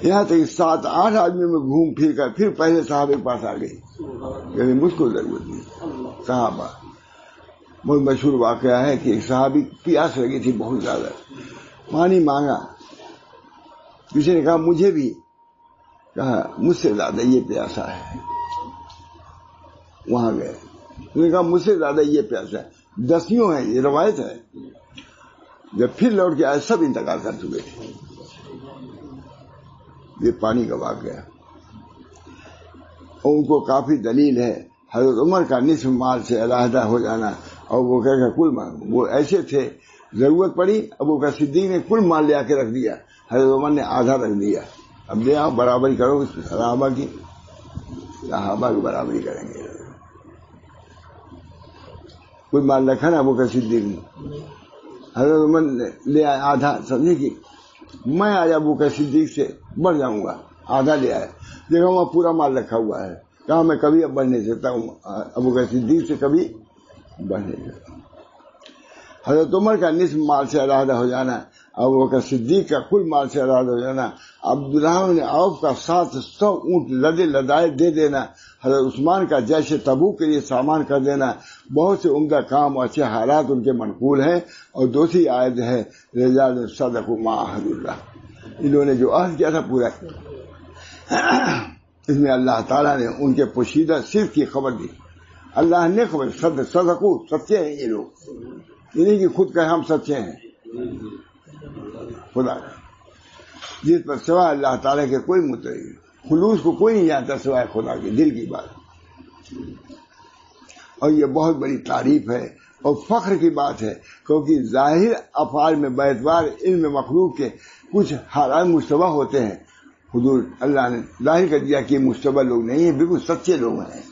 یہاں تک 7-8 آدمی میں گھوم پھر کر پھر پہلے صحابہ کے پاس آ گئی. یعنی مجھ کو ضرورت نہیں. صحابہ بہت مشہور واقعہ ہے کہ ایک صحابی پیاس لگی تھی بہت زیادہ, پانی مانگا. کسی نے کہا مجھے بھی, کہا مجھ سے زیادہ یہ پیاسا ہے. وہاں گئے, انہوں نے کہا مجھ سے زیادہ یہ پیاسا ہے. 10 ہیں, یہ روایت ہے. جب پھر لوٹ کے آئے سب انتقال کر چکے تھے. یہ پانی کا واقعہ, اور ان کو کافی دلیل ہے حضرت عمر کا نصف مال سے علیحدہ ہو جانا, اور وہ کہہ کر کل مال. وہ ایسے تھے, ضرورت پڑی ابو بکر صدیق نے کل مال لے کے رکھ دیا, حضرت عمر نے آدھا رکھ دیا. اب دے آپ برابری کرو صحابہ کی برابری کریں گے. کوئی مال رکھا نا ابو بکر صدیق نے, حضرت عمر نے لے آیا آدھا. سمجھے کہ میں آج ابو بکر صدیق سے بڑھ جاؤں گا, آدھا لے آیا. دیکھا وہاں پورا مال رکھا ہوا ہے, کہا میں کبھی اب بڑھ نہیں سکتا ہوں, ابو بکر صدیق سے کبھی بڑھ نہیں سکتا. حضرت عمر کا نصف مال سے علیحدہ ہو جانا, ابو بکر صدیق کا کل مال سے علیحدہ ہو جانا, عبدالرحمن بن عوف کا 700 اونٹ لدے لدائے دے دینا, حضرت عثمان کا جیش تبوک کے لیے سامان کر دینا. بہت سے عمدہ کام اور اچھے حالات ان کے منقول ہیں. اور دوسری آیت ہے رجال صدقوا ما عاهدوا اللہ, انہوں نے جو عہد کیا تھا پورا. اس میں اللہ تعالیٰ نے ان کے پوشیدہ صرف کی خبر دی. اللہ نے خبر صدقوا, سچے ہیں یہ لوگ, یہ نہیں کہ خود کہے ہم سچے ہیں. خدا جس پر سوائے اللہ تعالیٰ کے کوئی متعلق, خلوص کو کوئی نہیں جانتا سوائے خدا کے, دل کی بات. اور یہ بہت بڑی تعریف ہے اور فخر کی بات ہے, کیونکہ ظاہر افعال میں باعتبار علم مخلوق کے کچھ حالات مشتبہ ہوتے ہیں. حضور اللہ نے ظاہر کر دیا کہ مشتبہ لوگ نہیں ہیں, بالکل سچے لوگ ہیں.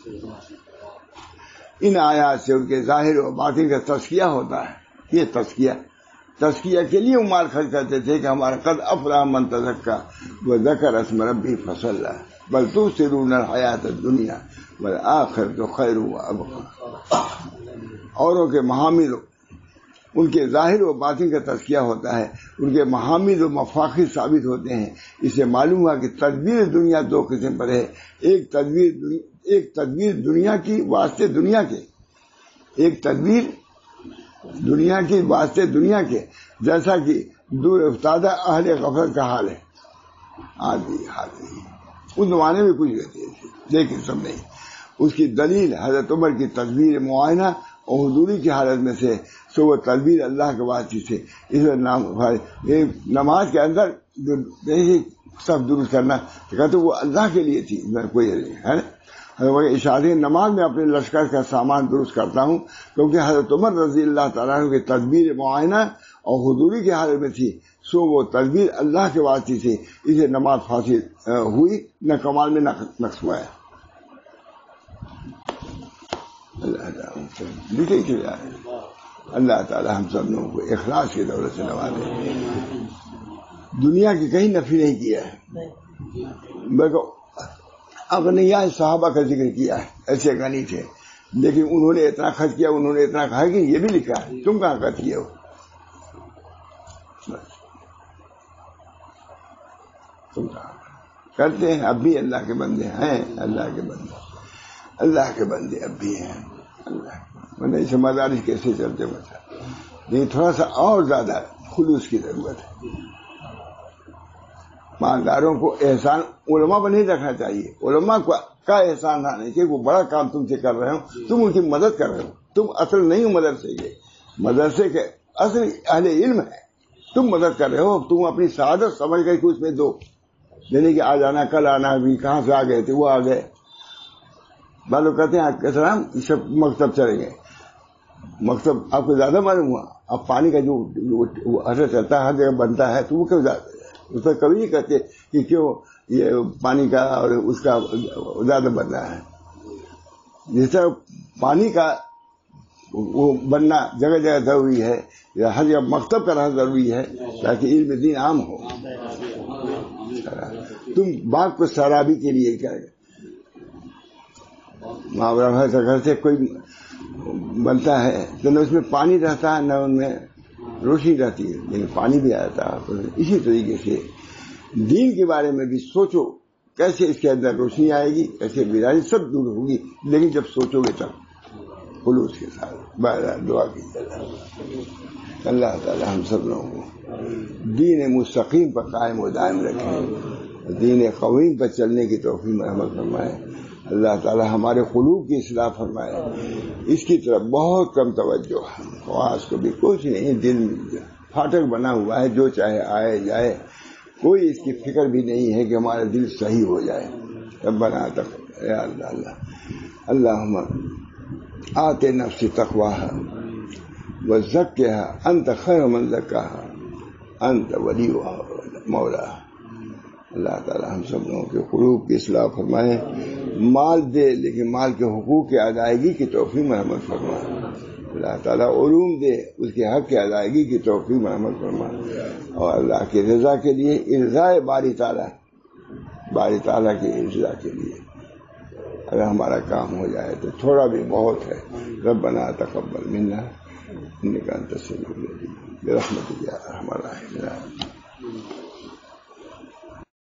ان آیات سے ان کے ظاہر و باطن کا تزکیہ ہوتا ہے. یہ تزکیہ کے لیے مال خرچ کرتے تھے کہ ہمارا قد افلح من تزکا وذکر اسم ربہ فصلی بل تؤثرون الحیات الدنیا والآخرۃ خیر وابقی. اوروں کے محامل ان کے ظاہر و باطن کا تزکیہ ہوتا ہے، ان کے محامد و مفاخر ثابت ہوتے ہیں۔ اس سے معلوم ہوا کہ تدبیر دنیا دو قسم پر ہے، ایک تدبیر دنیا کی واسطے دنیا کے، ایک تدبیر دنیا کی واسطے دنیا کے، جیسا کہ دور افتادہ اہل غفلت کا حال ہے۔ آدھی اس زمانے میں کچھ کہتے تھے لیکن سب نہیں۔ اس کی دلیل حضرت عمر کی تدبیر معائنہ اور حضوری کی حالت میں سے، سو وہ تدبیر اللہ کے واسطے سے۔ اس نماز کے اندر جو سب درست کرنا کہتے وہ اللہ کے لیے تھی، کوئی ہے نا۔ اشارے نماز میں اپنے لشکر کا سامان درست کرتا ہوں، کیونکہ حضرت عمر رضی اللہ تعالیٰ عنہ کی تدبیر معائنہ اور حضوری کی حالت میں تھی، سو وہ تدبیر اللہ کے واسطے سے، اسے نماز فاسد ہوئی، نہ کمال میں نہ نقص ہوا ہے۔ اللہ تعالیٰ ہم سب لوگوں کو اخلاص کی دولت سے نوازے۔ دنیا کی کہیں نفی نہیں کیا ہے، بلکہ اغنیاء صحابہ کا ذکر کیا ہے، ایسے غنی تھے لیکن انہوں نے اتنا خرچ کیا، انہوں نے اتنا کہا کہ یہ بھی لکھا ہے، تم کہاں خرچ کیا ہو؟ تم کہاں کرتے ہیں؟ اب بھی اللہ کے بندے ہیں، اللہ کے بندے اب بھی ہیں۔ اللہ اس مدارس کیسے چلتے لیکن تھوڑا سا اور زیادہ خلوص کی ضرورت ہے۔ مالداروں کو احسان علماء پر نہیں رکھنا چاہیے، علماء کا احسان نہ نہیں کہ وہ بڑا کام تم سے کر رہے ہو، تم ان کی مدد کر رہے ہو، تم اصل نہیں ہو مدرسے کے، مدرسے کے اصل اہل علم ہے، تم مدد کر رہے ہو، تم اپنی سعادت سمجھ کر کے اس میں دو، یعنی کہ آج آنا کل آنا، بھی کہاں سے آ گئے تھے وہ آ گئے، بالو کہتے ہیں السلام سب مکتب چلے گئے، مکتب آپ کو زیادہ معلوم ہوا؟ اب پانی کا جو اثر چلتا ہے ہر جگہ بنتا ہے تو وہ کیوں زیادہ، اس پر کبھی نہیں کہتے کہ کیوں یہ پانی کا اور اس کا زیادہ بن رہا ہے۔ جس طرح پانی کا وہ بننا جگہ جگہ ضروری ہے، یا ہر جگہ مکتب کا رہنا ضروری ہے تاکہ علم دین عام ہو۔ تم باغ کو سرابی کے لیے کرے، محاورہ گھر سے کوئی بنتا ہے تو نہ اس میں پانی رہتا ہے نہ ان میں روشنی رہتی ہے، لیکن پانی بھی آتا ہے۔ اسی طریقے سے دین کے بارے میں بھی سوچو، کیسے اس کے اندر روشنی آئے گی، کیسے بیداری سب دور ہوگی، لیکن جب سوچو گے تب خلوص کے ساتھ۔ بہرحال دعا کیجیے اللہ تعالی ہم سب لوگوں کو دین مستقیم پر قائم و دائم رکھیں، دین قویم پر چلنے کی توفیق مرحمت فرمائے۔ اللہ تعالی ہمارے قلوب کی اصلاح فرمائے، اس کی طرف بہت کم توجہ ہے، خواص کو بھی کچھ نہیں، دل میں پھاٹک بنا ہوا ہے، جو چاہے آئے جائے، کوئی اس کی فکر بھی نہیں ہے کہ ہمارا دل صحیح ہو جائے۔ ربنا تقبل یا اللہ اللہم آت نفس تقواها وزکها انت خیر من زکاها انت ولیها مولاها۔ اللہ تعالی ہم سب لوگوں کے قلوب کی اصلاح فرمائے، مال دے لیکن مال کے حقوق کی ادائیگی کی توفیق مرحمت فرمائے۔ اللہ تعالیٰ علوم دے، اس کے حق کی ادائیگی کی توفیق مرحمت فرمائے، اور اللہ کی رضا کے لیے ارضاء باری تعالیٰ کی ارضا کے لیے اگر ہمارا کام ہو جائے تو تھوڑا بھی بہت ہے۔ ربنا تقبل منا انک انت السمیع العلیم برحمتک یا ارحم الراحمین۔